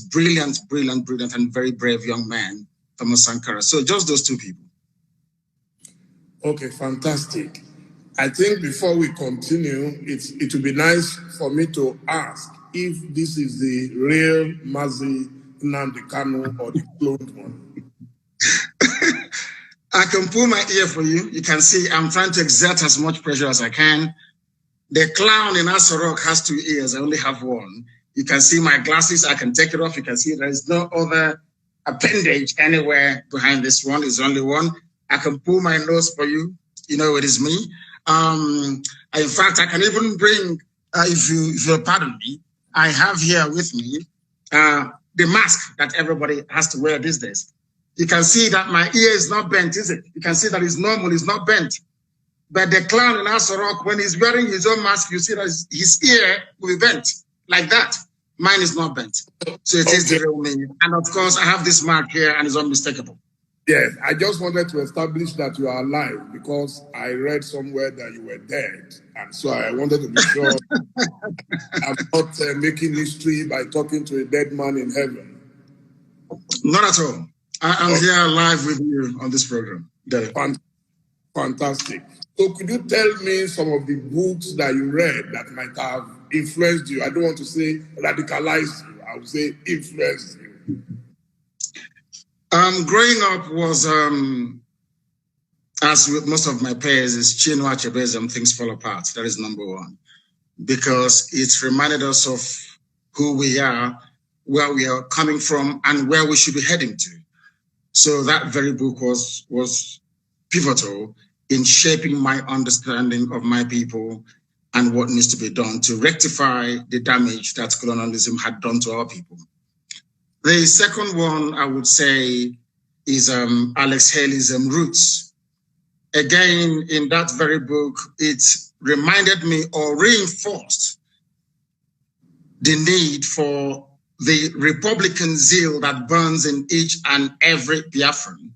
brilliant, brilliant, brilliant, and very brave young man, Thomas Sankara. So just those two people. Okay, fantastic. I think before we continue, it would be nice for me to ask if this is the real Mazi Nnamdi Kanu or the cloned one. I can pull my ear for you. You can see I'm trying to exert as much pressure as I can. The clown in Asorok has 2 ears. I only have 1. You can see my glasses. I can take it off. You can see there is no other appendage anywhere behind this one. It's only one. I can pull my nose for you. You know it is me. In fact, I can even bring, if you'll pardon me, I have here with me the mask that everybody has to wear these days. You can see that my ear is not bent, is it? You can see that it's normal, it's not bent. But the clown in Asorok, when he's wearing his own mask, you see that his ear will be bent like that. Mine is not bent. So it is the real me. And of course, I have this mark here and it's unmistakable. Yes, I just wanted to establish that you are alive because I read somewhere that you were dead. And so I wanted to be sure I'm not making history by talking to a dead man in heaven. Not at all. I'm here live with you on this program. Dele. Fantastic. So could you tell me some of the books that you read that might have influenced you? I don't want to say radicalized you. I would say influenced you. Growing up was, as with most of my peers, is Chinua Achebe's Things Fall Apart. That is number 1. Because it reminded us of who we are, where we are coming from, and where we should be heading to. So that very book was pivotal in shaping my understanding of my people and what needs to be done to rectify the damage that colonialism had done to our people. The second one, I would say, is Alex Haley's Roots. Again, in that very book, it reminded me or reinforced the need for the Republican zeal that burns in each and every Biafran,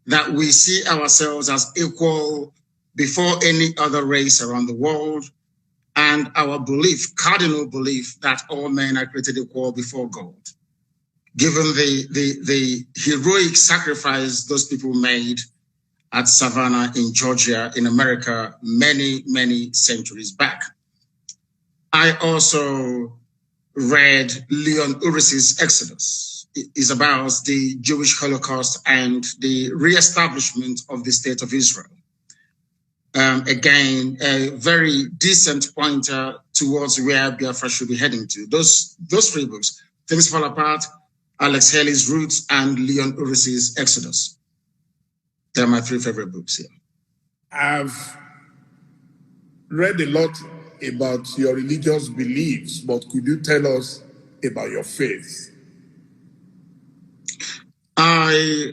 that we see ourselves as equal before any other race around the world, and our belief, cardinal belief, that all men are created equal before God. Given the heroic sacrifice those people made at Savannah in Georgia, in America, many, many centuries back. I also read Leon Uris's Exodus. It is about the Jewish Holocaust and the reestablishment of the state of Israel. Again, a very decent pointer towards where Biafra should be heading to. Those 3 books, Things Fall Apart, Alex Haley's Roots, and Leon Uris's Exodus. They're my 3 favorite books here. I've read a lot about your religious beliefs, but could you tell us about your faith? I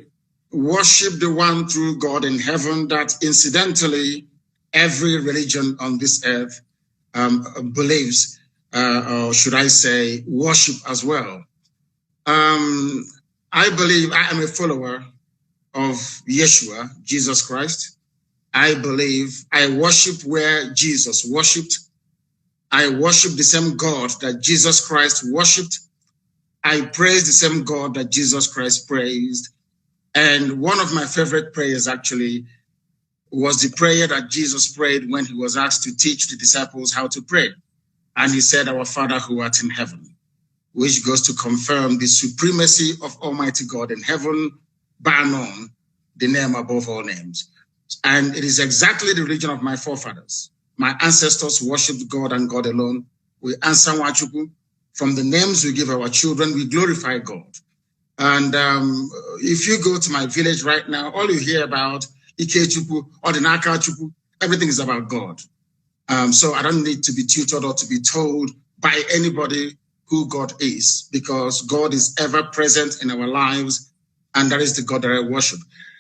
worship the one true God in heaven that incidentally every religion on this earth believes, or should I say, worship as well. I believe I am a follower of Yeshua, Jesus Christ. I believe I worship where Jesus worshipped. I worship the same God that Jesus Christ worshipped. I praise the same God that Jesus Christ praised. And one of my favorite prayers actually was the prayer that Jesus prayed when he was asked to teach the disciples how to pray. And he said, "Our Father who art in heaven," which goes to confirm the supremacy of Almighty God in heaven, bar none, the name above all names. And it is exactly the religion of my forefathers. My ancestors worshipped God and God alone. We answer Wachuku. From the names we give our children, we glorify God. And if you go to my village right now, all you hear about Ikechuku or the Nakachuku, everything is about God. So I don't need to be tutored or to be told by anybody who God is, because God is ever present in our lives, and that is the God that I worship.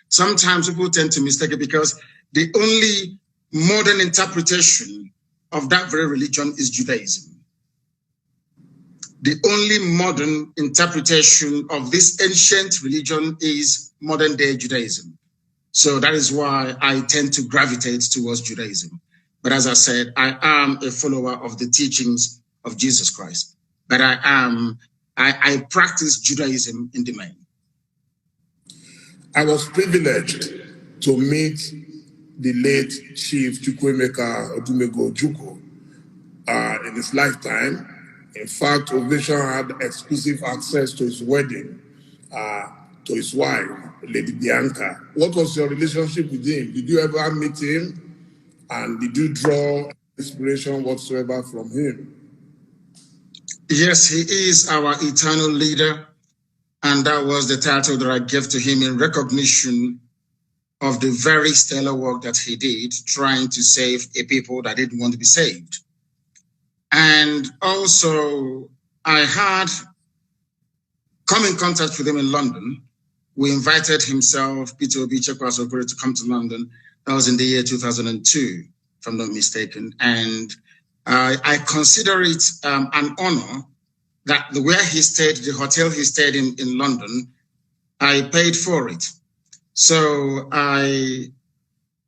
Sometimes people tend to mistake it because the only modern interpretation of that very religion is Judaism. The only modern interpretation of this ancient religion is modern day Judaism. So that is why I tend to gravitate towards Judaism. But as I said, I am a follower of the teachings of Jesus Christ. But I am I practice Judaism in the main. I was privileged to meet the late Chief Chukwuemeka Odumego Ojukwu in his lifetime. In fact, Ovation had exclusive access to his wedding, to his wife, Lady Bianca. What was your relationship with him? Did you ever meet him? And did you draw inspiration whatsoever from him? Yes, he is our eternal leader. And that was the title that I gave to him in recognition of the very stellar work that he did, trying to save a people that didn't want to be saved. And also, I had come in contact with him in London. We invited himself, Peter Obi Chekwasokore, to come to London. That was in the year 2002, if I'm not mistaken. And I consider it an honor that where he stayed, the hotel he stayed in London, I paid for it. So I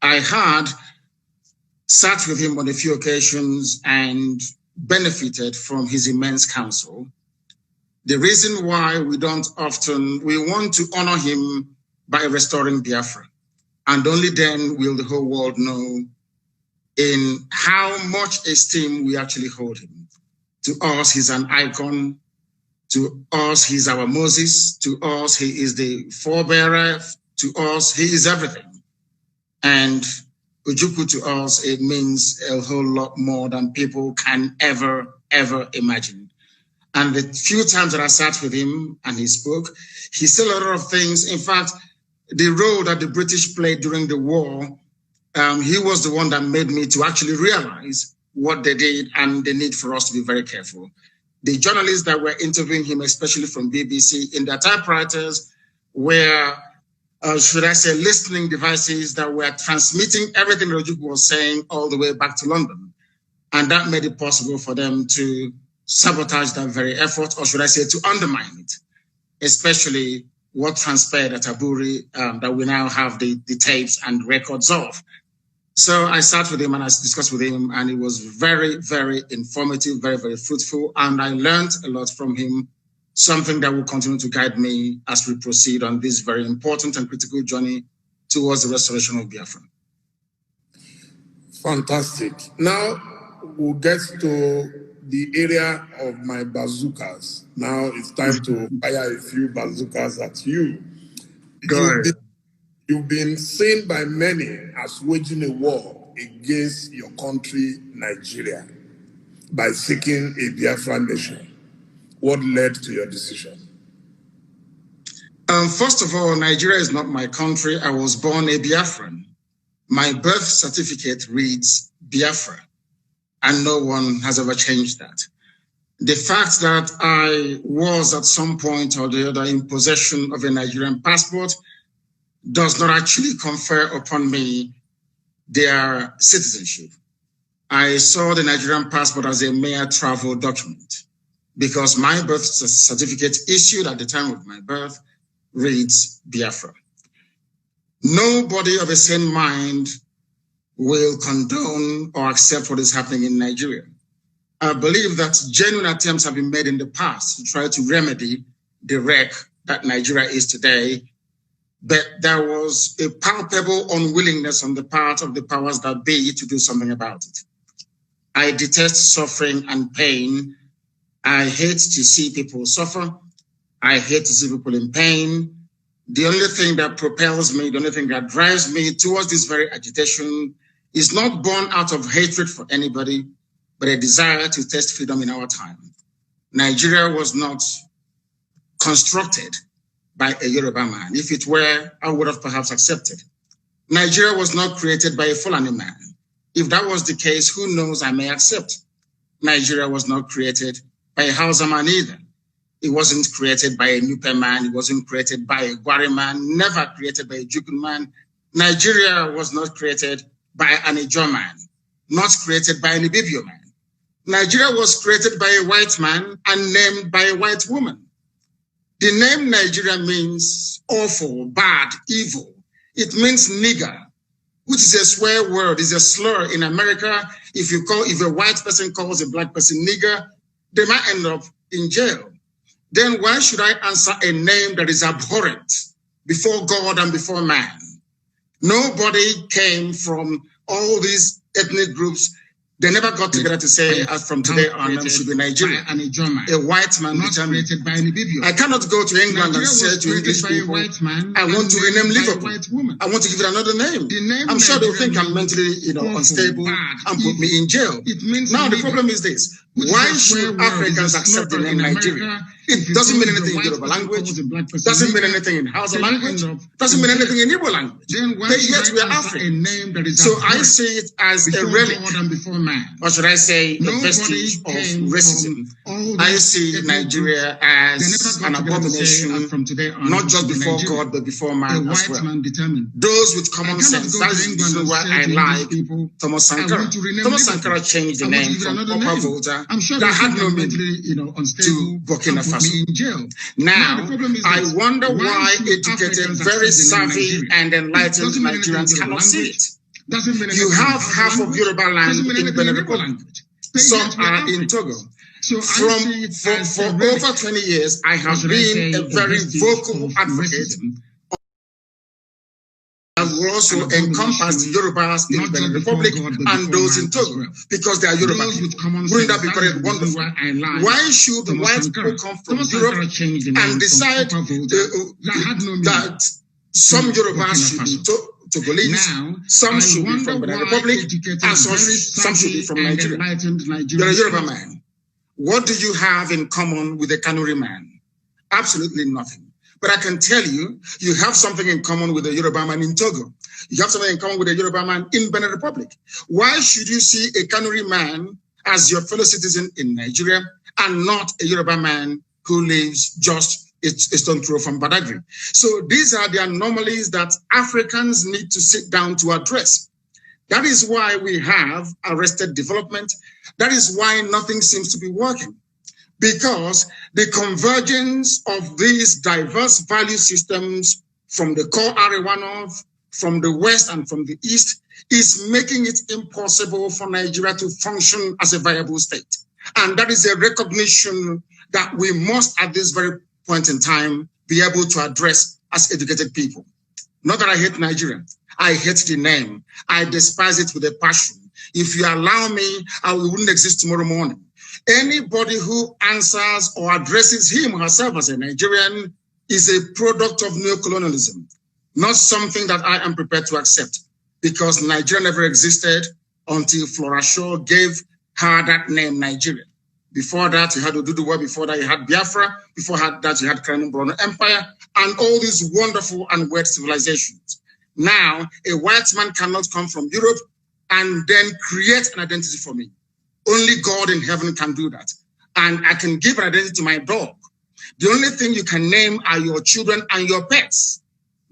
had sat with him on a few occasions and benefited from his immense counsel. The reason why we want to honor him by restoring Biafra. And only then will the whole world know in how much esteem we actually hold him. To us, he's an icon. To us, he's our Moses. To us, he is the forebearer. To us, he is everything. And Ojukwu to us, it means a whole lot more than people can ever imagine. And the few times that I sat with him and he spoke, he said a lot of things. In fact, the role that the British played during the war, he was the one that made me to actually realize what they did and the need for us to be very careful. The journalists that were interviewing him, especially from BBC, in their typewriters were, should I say, listening devices that were transmitting everything Ojukwu was saying all the way back to London. And that made it possible for them to sabotage that very effort, or should I say, to undermine it, especially what transpired at Aburi, that we now have the tapes and records of. So I sat with him and I discussed with him, and it was very informative, very fruitful. And I learned a lot from him, something that will continue to guide me as we proceed on this very important and critical journey towards the restoration of Biafra. Fantastic. Now we'll get to the area of my bazookas. Now it's time to fire a few bazookas at you. You've been seen by many as waging a war against your country, Nigeria, by seeking a Biafra nation. What led to your decision? First of all, Nigeria is not my country. I was born a Biafran. My birth certificate reads Biafra, and no one has ever changed that. The fact that I was at some point or the other in possession of a Nigerian passport does not actually confer upon me their citizenship. I saw the Nigerian passport as a mere travel document because my birth certificate issued at the time of my birth reads Biafra. Nobody of a sane mind will condone or accept what is happening in Nigeria. I believe that genuine attempts have been made in the past to try to remedy the wreck that Nigeria is today, but there was a palpable unwillingness on the part of the powers that be to do something about it. I detest suffering and pain. I hate to see people suffer. I hate to see people in pain. The only thing that propels me, the only thing that drives me towards this very agitation is not born out of hatred for anybody, but a desire to test freedom in our time. Nigeria was not constructed by a Yoruba man. If it were, I would have perhaps accepted. Nigeria was not created by a Fulani man. If that was the case, who knows, I may accept. Nigeria was not created by a Hausa man either. It wasn't created by a Nupe man. It wasn't created by a Gwari man, never created by a Jukun man. Nigeria was not created by an Ijo man, not created by an Ibibio man. Nigeria was created by a white man and named by a white woman. The name Nigeria means awful, bad, evil. It means nigger, which is a swear word, is a slur in America. If a white person calls a black person nigger, they might end up in jail. then why should I answer a name that is abhorrent before God and before man? Nobody came from all these ethnic groups. They never got together to say, from today on, we should be Nigeria. A white man determined. I cannot go to England and say to English people, I want to rename Liverpool. I want to give it another name. I'm sure they'll think I'm mentally, unstable and put me in jail. Now the problem is this: why should Africans accept the name Nigeria? It doesn't mean anything in Yoruba language, doesn't mean anything in Hausa language, doesn't mean anything in Igbo language. Yet we are African. So I see it as a relic, or should I say a vestige of racism. I see Nigeria as an abomination, not just before God, but before man as well. Those with common sense. That is the reason why I like Thomas Sankara. Thomas Sankara changed the name from Papa Volta that had no meaning to Burkina Faso. Now, I wonder why educated, very savvy and enlightened Nigerians cannot see it. You have half of Yoruba land in Benin Republic. Some are in Togo. For over 20 years, I have been a very vocal advocate. I will also encompass Yorubas in Benin Republic and those in Togo because they are Yoruba. Wouldn't that be very wonderful? Why should the white people come from Europe and decide that some Yorubas should be Togolese, some should be from Benin Republic, and some should be from Nigeria? You're a Yoruba man. What do you have in common with a Kanuri man? Absolutely nothing. But I can tell you, you have something in common with a Yoruba man in Togo. You have something in common with a Yoruba man in Benin Republic. Why should you see a Kanuri man as your fellow citizen in Nigeria and not a Yoruba man who lives just a stone throw from Badagry? So these are the anomalies that Africans need to sit down to address. That is why we have arrested development. That is why nothing seems to be working. Because the convergence of these diverse value systems from the core Arewa North, from the West and from the East is making it impossible for Nigeria to function as a viable state. And that is a recognition that we must at this very point in time be able to address as educated people. Not that I hate Nigeria. I hate the name. I despise it with a passion. If you allow me, I wouldn't exist tomorrow morning. Anybody who answers or addresses him or herself as a Nigerian is a product of neocolonialism, not something that I am prepared to accept, because Nigeria never existed until Flora Shaw gave her that name, Nigeria. Before that, you had Oduduwa. Before that, you had Biafra. Before that, you had Kanu Empire and all these wonderful and weird civilizations. Now, a white man cannot come from Europe and then create an identity for me. Only God in heaven can do that. And I can give an identity to my dog. The only thing you can name are your children and your pets.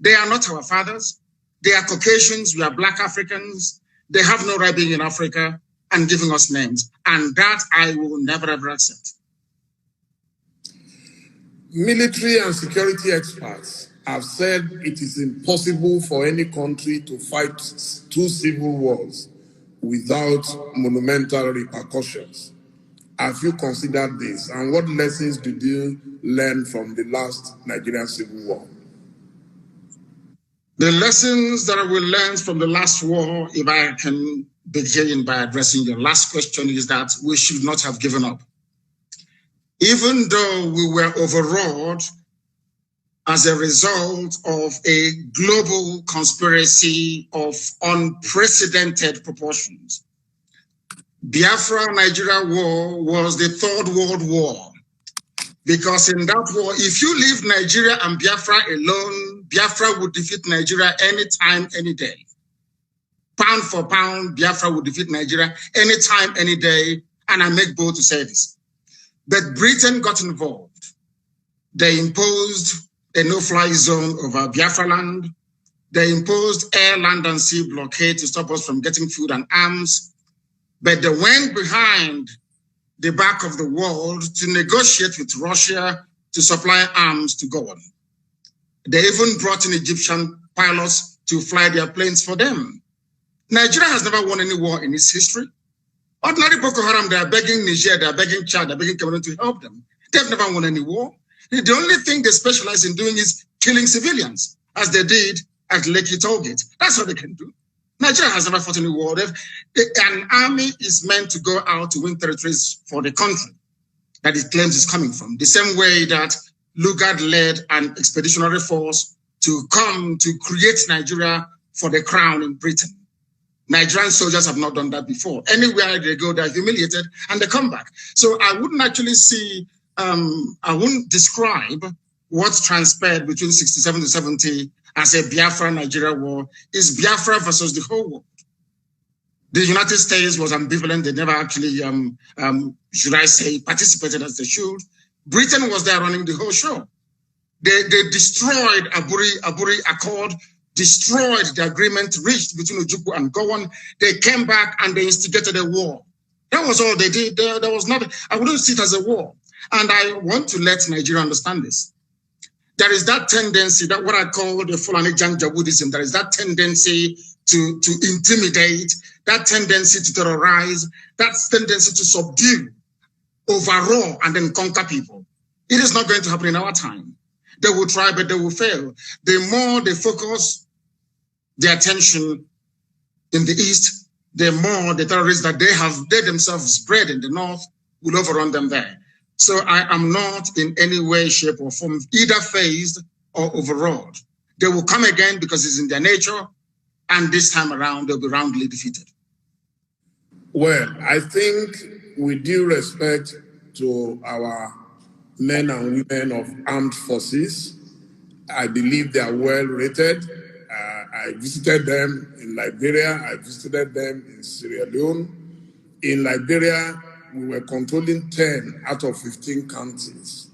They are not our fathers. They are Caucasians. We are Black Africans. They have no right being in Africa and giving us names. And that I will never, ever accept. Military and security experts have said it is impossible for any country to fight 2 civil wars without monumental repercussions. Have you considered this? And what lessons did you learn from the last Nigerian Civil War? The lessons that I will learn from the last war, if I can begin by addressing your last question, is that we should not have given up. Even though we were overawed as a result of a global conspiracy of unprecedented proportions. Biafra-Nigeria war was the Third World War. Because in that war, if you leave Nigeria and Biafra alone, Biafra would defeat Nigeria anytime, any day. Pound for pound, Biafra would defeat Nigeria anytime, any day. And I make bold to say this. But Britain got involved. They imposed a no-fly zone over Biafra land. They imposed air, land, and sea blockade to stop us from getting food and arms. But they went behind the back of the world to negotiate with Russia to supply arms to God. They even brought in Egyptian pilots to fly their planes for them. Nigeria has never won any war in its history. Ordinary Boko Haram, they are begging Niger, they are begging Chad, they are begging Cameroon to help them. They've never won any war. The only thing they specialize in doing is killing civilians, as they did at Lekki Tollgate. That's what they can do. Nigeria has never fought any war. An army is meant to go out to win territories for the country that it claims is coming from. The same way that Lugard led an expeditionary force to come to create Nigeria for the crown in Britain. Nigerian soldiers have not done that before. Anywhere they go, they're humiliated and they come back. So I wouldn't actually see, I wouldn't describe what transpired between 67 to 70 as a Biafra-Nigeria war. Is Biafra versus the whole world. The United States was ambivalent. They never actually, should I say, participated as they should. Britain was there running the whole show. They destroyed Aburi Accord, destroyed the agreement reached between Ojukwu and Gowon. They came back and they instigated a war. That was all they did. There was not, I wouldn't see it as a war. And I want to let Nigeria understand this. There is that tendency, that what I call the Fulani Janjaweedism, there is that tendency to intimidate, that tendency to terrorize, that tendency to subdue, overrule, and then conquer people. It is not going to happen in our time. They will try, but they will fail. The more they focus their attention in the East, the more the terrorists that they themselves spread in the North will overrun them there. So I am not in any way, shape, or form either phased or overawed. They will come again because it's in their nature, and this time around they'll be roundly defeated. Well, I think with due respect to our men and women of armed forces, I believe they are well rated. I visited them in Liberia. I visited them in Sierra Leone. In Liberia, we were controlling 10 out of 15 counties.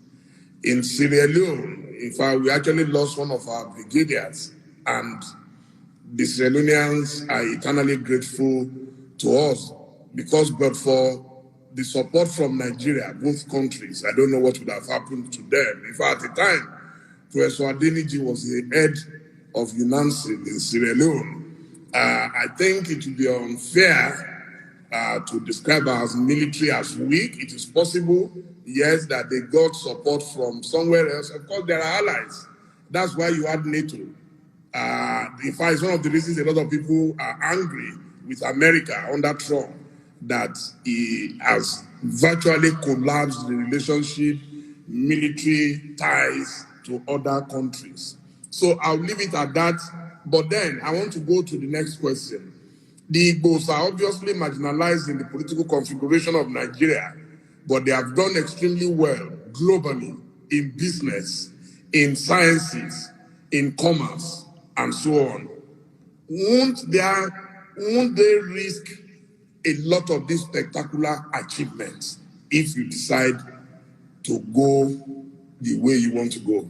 In Sierra Leone, in fact, we actually lost one of our brigadiers, and the Sierra Leoneans are eternally grateful to us because, but for the support from Nigeria, both countries, I don't know what would have happened to them. In fact, at the time, Professor Adeniji was the head of UNANSID in Sierra Leone. I think it would be unfair to describe us as military as weak. It is possible, yes, that they got support from somewhere else. Of course, there are allies. That's why you had NATO. In fact, it's one of the reasons a lot of people are angry with America under Trump, that he has virtually collapsed the relationship, military ties to other countries. So I'll leave it at that. But then I want to go to the next question. The Igbos are obviously marginalized in the political configuration of Nigeria, but they have done extremely well globally in business, in sciences, in commerce, and so on. Won't they risk a lot of these spectacular achievements if you decide to go the way you want to go?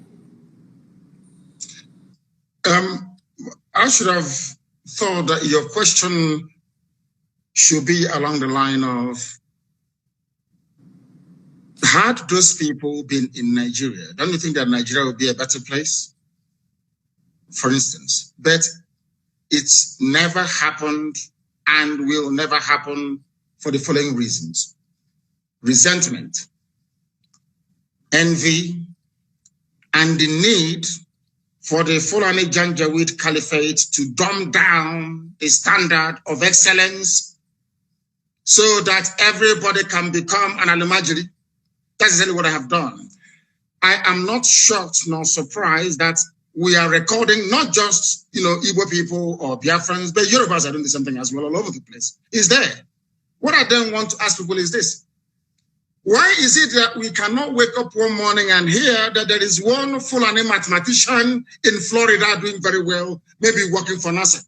I should have thought that your question should be along the line of, had those people been in Nigeria, don't you think that Nigeria would be a better place? For instance, but it's never happened and will never happen for the following reasons: resentment, envy, and the need for the Fulani Janjaweed Caliphate to dumb down the standard of excellence so that everybody can become an Alumajiri. That's exactly what I have done. I am not shocked nor surprised that we are recording not just, Igbo people or Biafrans, but Yorubas are doing the same thing as well all over the place. It's there. What I then want to ask people is this: why is it that we cannot wake up one morning and hear that there is one Fulani mathematician in Florida doing very well, maybe working for NASA?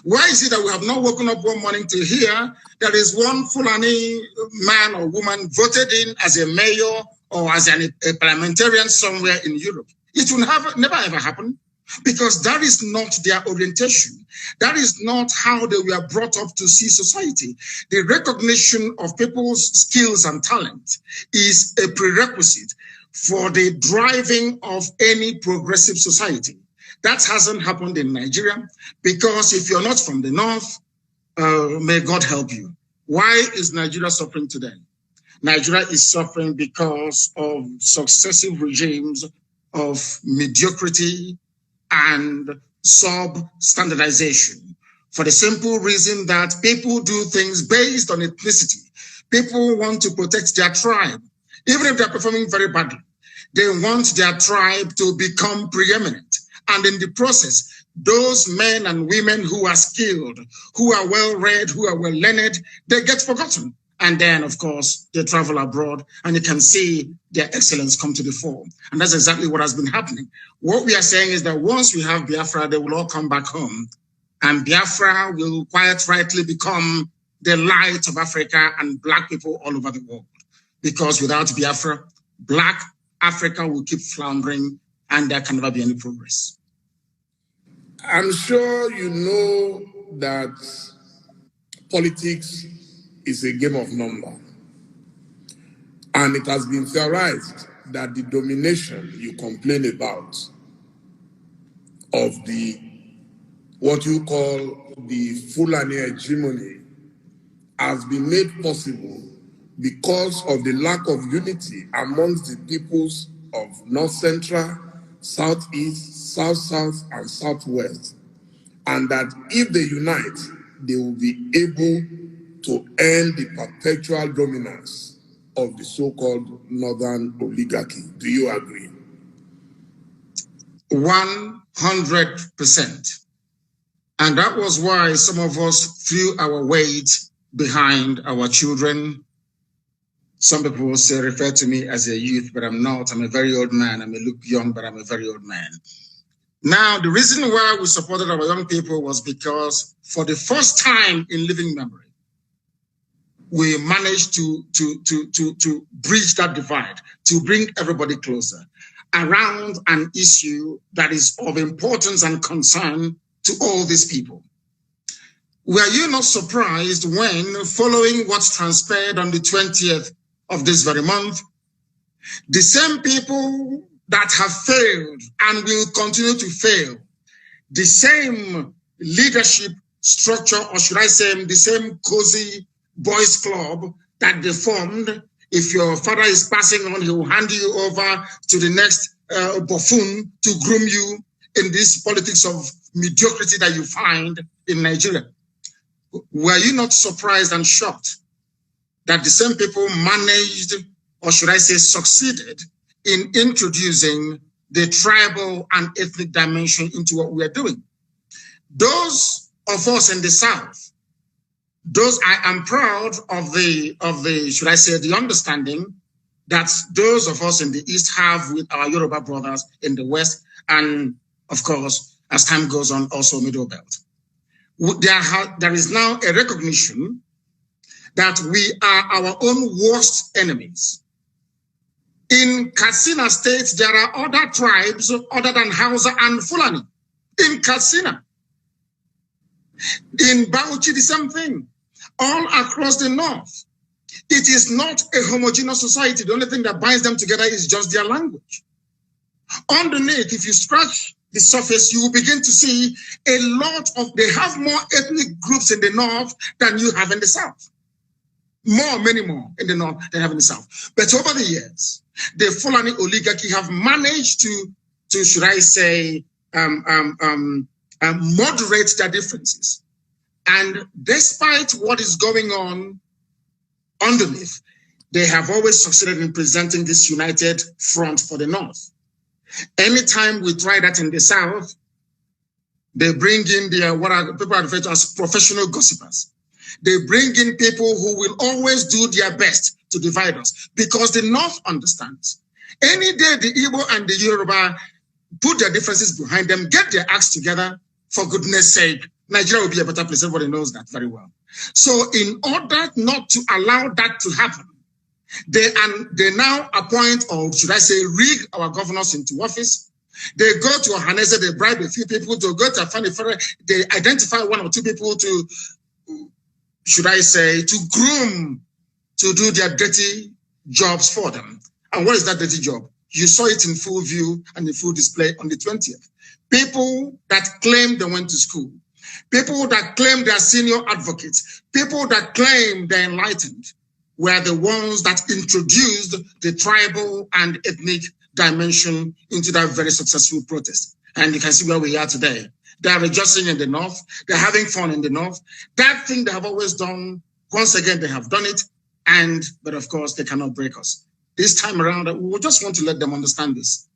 Why is it that we have not woken up one morning to hear there is one Fulani man or woman voted in as a mayor or as a parliamentarian somewhere in Europe? It will never ever happen, because that is not their orientation. That is not how they were brought up to see society. The recognition of people's skills and talent is a prerequisite for the driving of any progressive society. That hasn't happened in Nigeria, because if you're not from the North, may God help you. Why is Nigeria suffering today? Nigeria is suffering because of successive regimes of mediocrity and sub-standardization, for the simple reason that people do things based on ethnicity. People want to protect their tribe. Even if they're performing very badly, they want their tribe to become preeminent. And in the process, those men and women who are skilled, who are well-read, who are well-learned, they get forgotten. And then, of course, they travel abroad and you can see their excellence come to the fore. And that's exactly what has been happening. What we are saying is that once we have Biafra, they will all come back home. And Biafra will quite rightly become the light of Africa and Black people all over the world. Because without Biafra, Black Africa will keep floundering and there can never be any progress. I'm sure you know that politics is a game of number. And it has been theorized that the domination you complain about of the, what you call the Fulani hegemony, has been made possible because of the lack of unity amongst the peoples of North Central, Southeast, South-South, and Southwest. And that if they unite, they will be able to end the perpetual dominance of the so-called Northern oligarchy. Do you agree? 100%. And that was why some of us threw our weight behind our children. Some people will say, refer to me as a youth, but I'm not. I'm a very old man. I may look young, but I'm a very old man. Now, the reason why we supported our young people was because for the first time in living memory, we managed to bridge that divide, to bring everybody closer around an issue that is of importance and concern to all these people. Were you not surprised when, following what transpired on the 20th of this very month, the same people that have failed and will continue to fail, the same leadership structure, or should I say the same cozy boys club that they formed, if your father is passing on, he will hand you over to the next buffoon to groom you in this politics of mediocrity that you find in Nigeria. Were you not surprised and shocked that the same people managed, or should I say succeeded, in introducing the tribal and ethnic dimension into what we are doing? Those of us in the South, I am proud of the, should I say, the understanding that those of us in the East have with our Yoruba brothers in the West, and of course, as time goes on, also Middle Belt. There is now a recognition that we are our own worst enemies. In Katsina State, there are other tribes other than Hausa and Fulani. In Katsina. In Bauchi, the same thing. All across the north. It is not a homogeneous society. The only thing that binds them together is just their language. Underneath, if you scratch the surface, you will begin to see a lot of, they have more ethnic groups in the north than you have in the south. Many more in the north than have in the south. But over the years, the Fulani oligarchy have managed to should I say, moderate their differences. And despite what is going on underneath, they have always succeeded in presenting this united front for the north. Anytime we try that in the south, they bring in their, what people are referred to as professional gossipers. They bring in people who will always do their best to divide us, because the north understands. Any day the Igbo and the Yoruba put their differences behind them, get their acts together, for goodness sake, Nigeria will be a better place. Everybody knows that very well. So in order not to allow that to happen, they now appoint, or should I say, rig our governors into office. They go to Ohanese, they bribe a few people to go to Afani Ferre, they identify one or two people to, should I say, to groom, to do their dirty jobs for them. And what is that dirty job? You saw it in full view and in full display on the 20th. People that claim they went to school, people that claim they are senior advocates, people that claim they're enlightened, were the ones that introduced the tribal and ethnic dimension into that very successful protest. And you can see where we are today. They are rejoicing in the north. They're having fun in the north. That thing they have always done, once again, they have done it. But of course, they cannot break us. This time around, we just want to let them understand this.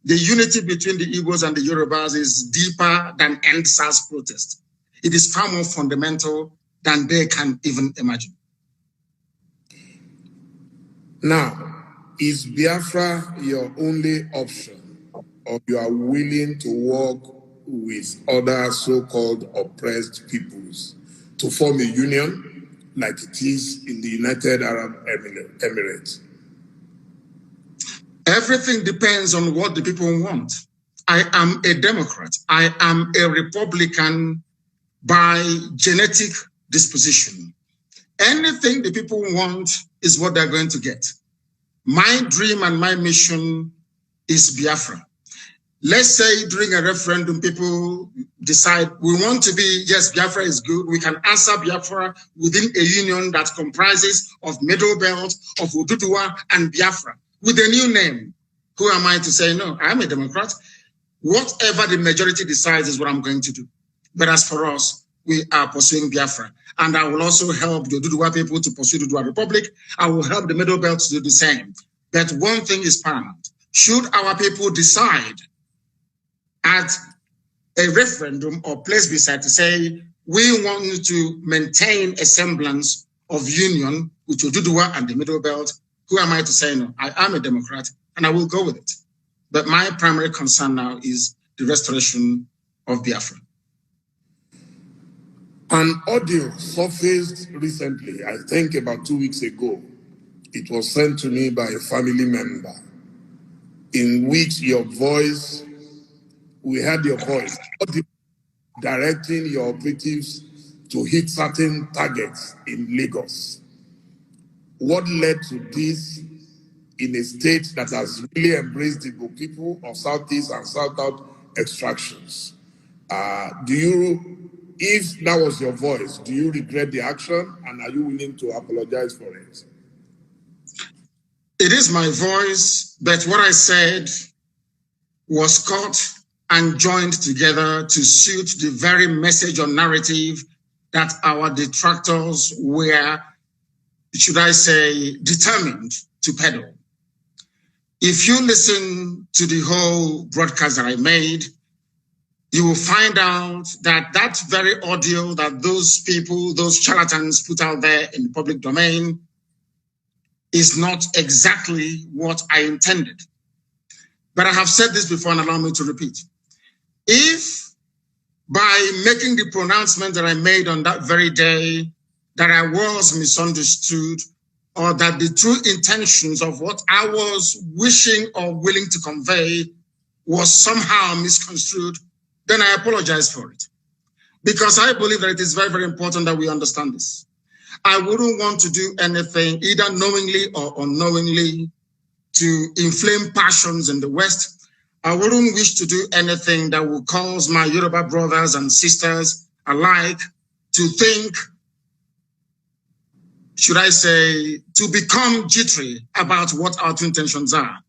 The unity between the Igbos and the Yorubas is deeper than End SARS protest. It is far more fundamental than they can even imagine. Now, is Biafra your only option, or you are willing to work with other so-called oppressed peoples to form a union like it is in the United Arab Emirates? Everything depends on what the people want. I am a Democrat. I am a Republican by genetic disposition. Anything the people want is what they're going to get. My dream and my mission is Biafra. Let's say during a referendum, people decide we want to be, yes, Biafra is good. We can answer Biafra within a union that comprises of Middle Belt, of Oduduwa and Biafra with a new name. Who am I to say no? I'm a Democrat. Whatever the majority decides is what I'm going to do. But as for us, we are pursuing Biafra. And I will also help the Oduduwa people to pursue the Oduduwa Republic. I will help the Middle Belt to do the same. But one thing is paramount. Should our people decide at a referendum or plebiscite to say, we want to maintain a semblance of union with Oduduwa and the Middle Belt, who am I to say no? I am a Democrat and I will go with it. But my primary concern now is the restoration of Biafra. An audio surfaced recently, I think about 2 weeks ago. It was sent to me by a family member, in which your voice, we heard your voice, directing your operatives to hit certain targets in Lagos. What led to this in a state that has really embraced the Igbo people of Southeast and South extractions? If that was your voice, do you regret the action and are you willing to apologize for it? It is my voice, but what I said was cut and joined together to suit the very message or narrative that our detractors were, should I say, determined to peddle. If you listen to the whole broadcast that I made, you will find out that that very audio that those people, those charlatans put out there in the public domain is not exactly what I intended. But I have said this before and allow me to repeat. If by making the pronouncement that I made on that very day that I was misunderstood, or that the true intentions of what I was wishing or willing to convey was somehow misconstrued, then I apologize for it. Because I believe that it is very, very important that we understand this. I wouldn't want to do anything, either knowingly or unknowingly, to inflame passions in the West. I wouldn't wish to do anything that would cause my Yoruba brothers and sisters alike to think, should I say, to become jittery about what our true intentions are.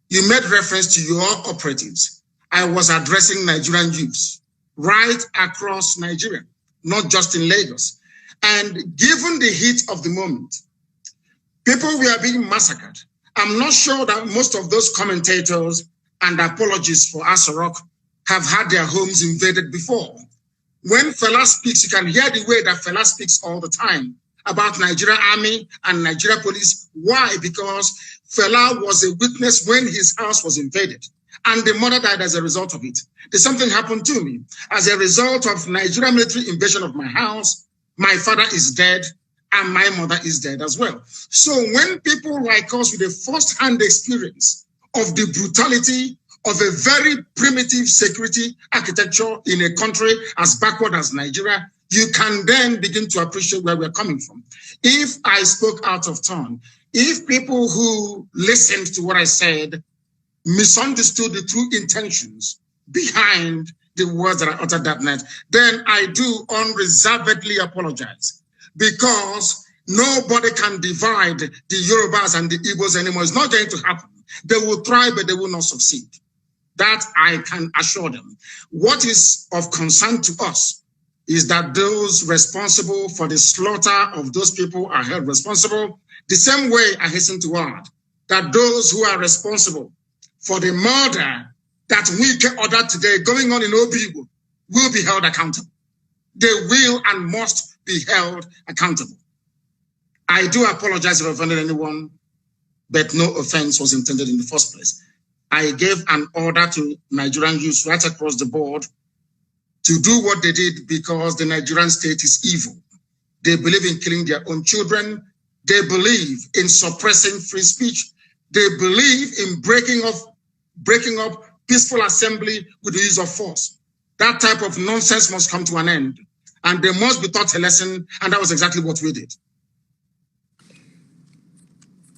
You made reference to your operatives. I was addressing Nigerian youths right across Nigeria, not just in Lagos. And given the heat of the moment, people were being massacred. I'm not sure that most of those commentators and apologists for Asorok have had their homes invaded before. When Fela speaks, you can hear the way that Fela speaks all the time about Nigeria Army and Nigeria Police. Why? Because Fela was a witness when his house was invaded and the mother died as a result of it. There's something happened to me. As a result of Nigeria military invasion of my house, my father is dead and my mother is dead as well. So when people like us with a first-hand experience of the brutality of a very primitive security architecture in a country as backward as Nigeria, you can then begin to appreciate where we're coming from. If I spoke out of turn, if people who listened to what I said misunderstood the true intentions behind the words that I uttered that night, then I do unreservedly apologize. Because Nobody can divide the Yorubas and the Igbos anymore. It's not going to happen. They will try, but they will not succeed. That I can assure them. What is of concern to us is that those responsible for the slaughter of those people are held responsible. The same way, I hasten to add, that those who are responsible for the murder that we ordered today going on in Obibo will be held accountable. They will and must be held accountable. I do apologize if I offended anyone, but no offense was intended in the first place. I gave an order to Nigerian youths right across the board to do what they did because the Nigerian state is evil. They believe in killing their own children. They believe in suppressing free speech. They believe in breaking up peaceful assembly with the use of force. That type of nonsense must come to an end. And they must be taught a lesson, and that was exactly what we did.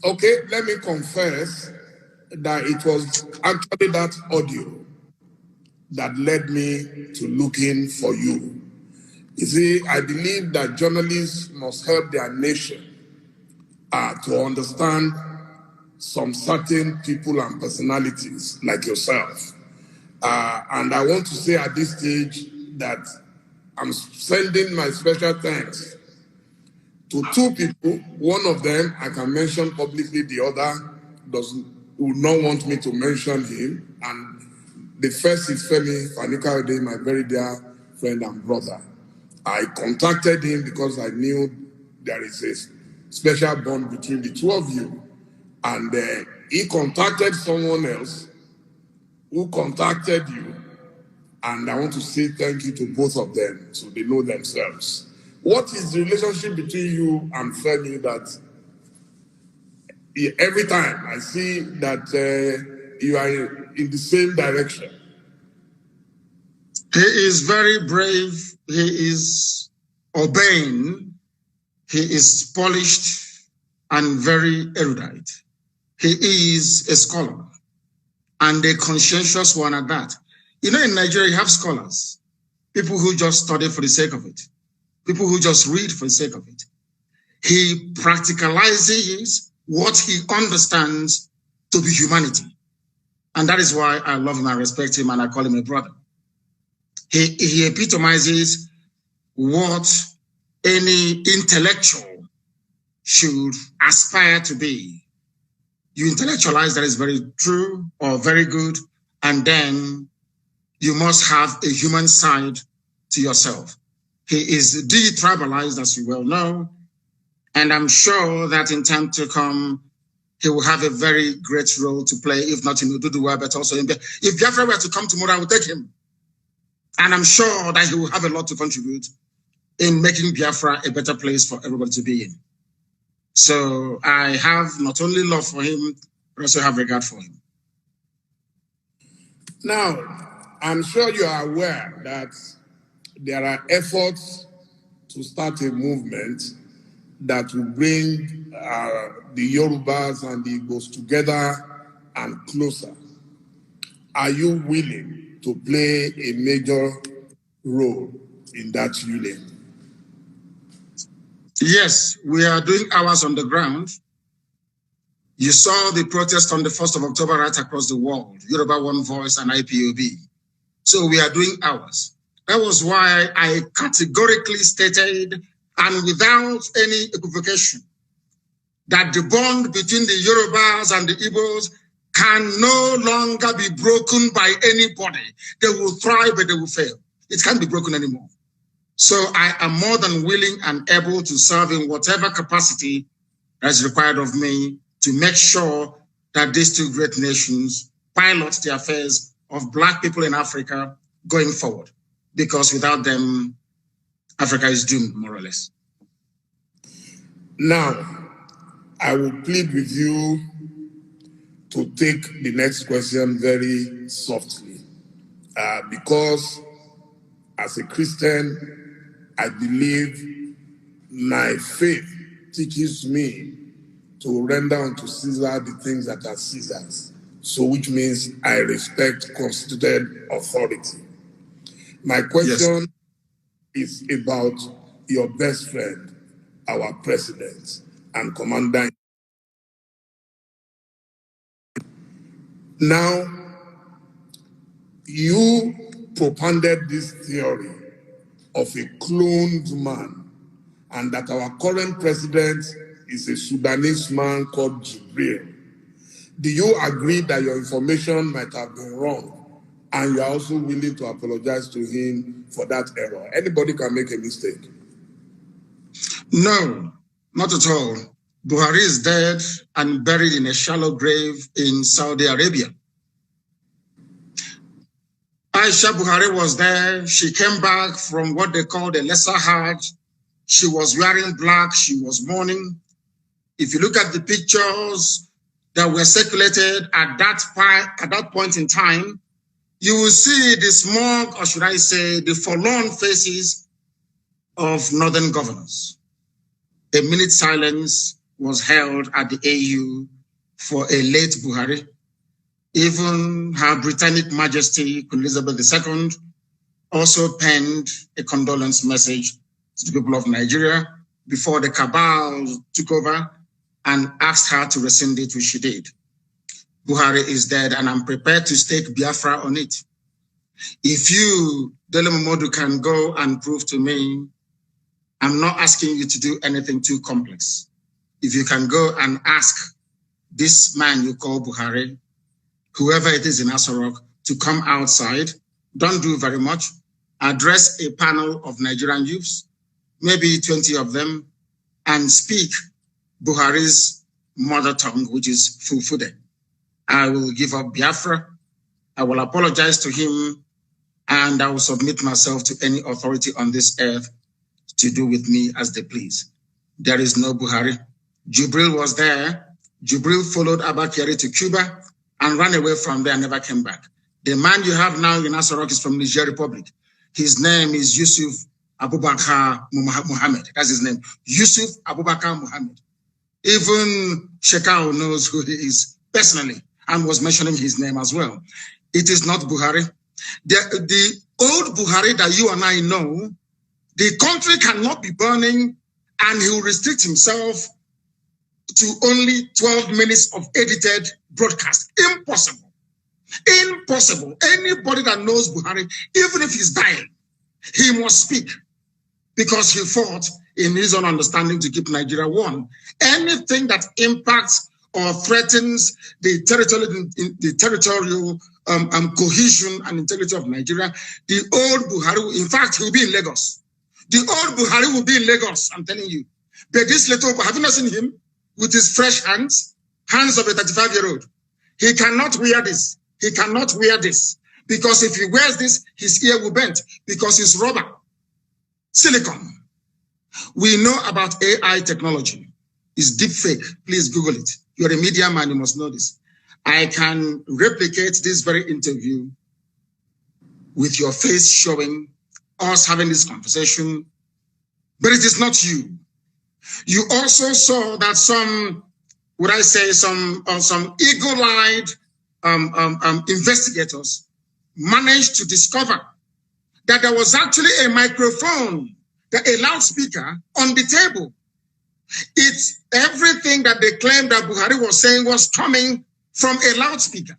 Okay, let me confess that it was actually that audio that led me to looking for you. You see, I believe that journalists must help their nation to understand some certain people and personalities like yourself. And I want to say at this stage that I'm sending my special thanks to two people. One of them I can mention publicly, the other would not want me to mention him. And the first is Femi Fanikaude, my very dear friend and brother. I contacted him because I knew there is a special bond between the two of you. And he contacted someone else who contacted you. And I want to say thank you to both of them so they know themselves. What is the relationship between you and Femi that every time I see that you are in the same direction? He is very brave. He is urbane. He is polished and very erudite. He is a scholar and a conscientious one at that. You know, in Nigeria, you have scholars, people who just study for the sake of it, people who just read for the sake of it. He practicalizes what he understands to be humanity. And that is why I love him, I respect him, and I call him a brother. He epitomizes what any intellectual should aspire to be. You intellectualize that is very true or very good, and then you must have a human side to yourself. He is de-tribalized, as you well know, and I'm sure that in time to come, he will have a very great role to play, if not in Oduduwa, but also in Biafra. If Biafra were to come tomorrow, I will take him. And I'm sure that he will have a lot to contribute in making Biafra a better place for everybody to be in. So I have not only love for him, but also have regard for him. Now, I'm sure you are aware that there are efforts to start a movement that will bring the Yorubas and the Igbos together and closer. Are you willing to play a major role in that union? Yes, we are doing ours on the ground. You saw the protest on the 1st of October right across the world, Yoruba One Voice and IPOB. So we are doing ours. That was why I categorically stated, and without any equivocation, that the bond between the Yorubas and the Igbos can no longer be broken by anybody. They will thrive, but they will fail. It can't be broken anymore. So I am more than willing and able to serve in whatever capacity that is required of me to make sure that these two great nations pilot the affairs of Black people in Africa going forward. Because without them, Africa is doomed, more or less. Now, I will plead with you to take the next question very softly. Because as a Christian, I believe my faith teaches me to render unto Caesar the things that are Caesar's. So which means I respect constituted authority. My question is about your best friend, our president and commander. Now, you propounded this theory of a cloned man, and that our current president is a Sudanese man called Jibril. Do you agree that your information might have been wrong, and you are also willing to apologize to him for that error? Anybody can make a mistake. No, not at all. Buhari is dead and buried in a shallow grave in Saudi Arabia. Aisha Buhari was there. She came back from what they call the lesser Hajj. She was wearing black. She was mourning. If you look at the pictures that were circulated at that point in time, you will see the smug, or should I say, the forlorn faces of northern governors. A minute silence was held at the AU for a late Buhari. Even Her Britannic Majesty, Queen Elizabeth II, also penned a condolence message to the people of Nigeria before the cabal took over and asked her to rescind it, which she did. Buhari is dead, and I'm prepared to stake Biafra on it. If you, Dele Momodu, can go and prove to me, I'm not asking you to do anything too complex. If you can go and ask this man you call Buhari, whoever it is in Asorok, to come outside, don't do very much, address a panel of Nigerian youths, maybe 20 of them, and speak Buhari's mother tongue, which is Fulfude. I will give up Biafra. I will apologize to him, and I will submit myself to any authority on this earth to do with me as they please. There is no Buhari. Jibril was there. Jibril followed Abba Kyari to Cuba and ran away from there and never came back. The man you have now in Asorok is from Niger Republic. His name is Yusuf Abubakar Muhammad. That's his name. Yusuf Abubakar Muhammad. Even Shekau knows who he is personally and was mentioning his name as well. It is not Buhari. The old Buhari that you and I know, the country cannot be burning and he will restrict himself to only 12 minutes of edited broadcast. Impossible. Impossible. Anybody that knows Buhari, even if he's dying, he must speak because he fought in his own understanding to keep Nigeria one. Anything that impacts or threatens the territorial cohesion and integrity of Nigeria, the old Buhari, in fact, he will be in Lagos. The old Buhari will be in Lagos, I'm telling you. But this little, have you not seen him with his fresh hands of a 35-year-old? He cannot wear this. He cannot wear this. Because if he wears this, his ear will bend because it's rubber, silicone. We know about AI technology. It's deep fake. Please Google it. You're a media man, you must know this. I can replicate this very interview with your face showing us having this conversation, but it is not you. You also saw that some eagle-eyed investigators managed to discover that there was actually a microphone, a loudspeaker on the table. It's everything that they claimed that Buhari was saying was coming from a loudspeaker.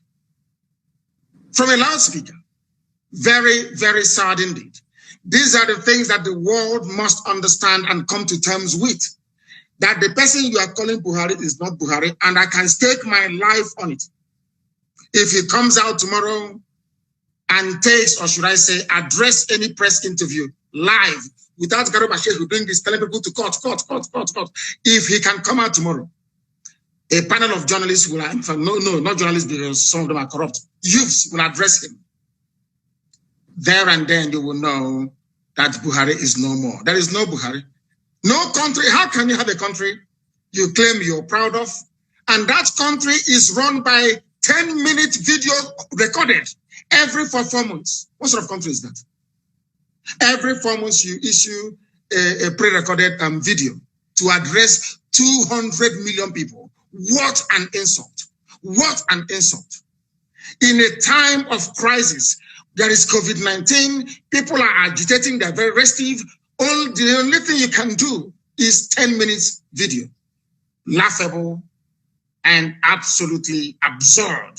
From a loudspeaker. Very, very sad indeed. These are the things that the world must understand and come to terms with. That the person you are calling Buhari is not Buhari, and I can stake my life on it. If he comes out tomorrow and takes, or should I say, address any press interview live without Garuba Shehu doing this, telling people to cut. If he can come out tomorrow, a panel of journalists will, not journalists because some of them are corrupt, youths will address him. There and then you will know that Buhari is no more. There is no Buhari. No country. How can you have a country you claim you're proud of, and that country is run by 10-minute video recorded every 4 months? What sort of country is that? Every 4 months you issue a pre-recorded video to address 200 million people. What an insult. What an insult. In a time of crisis, there is COVID-19, people are agitating, they're very restive. The only thing you can do is 10 minutes video, laughable and absolutely absurd,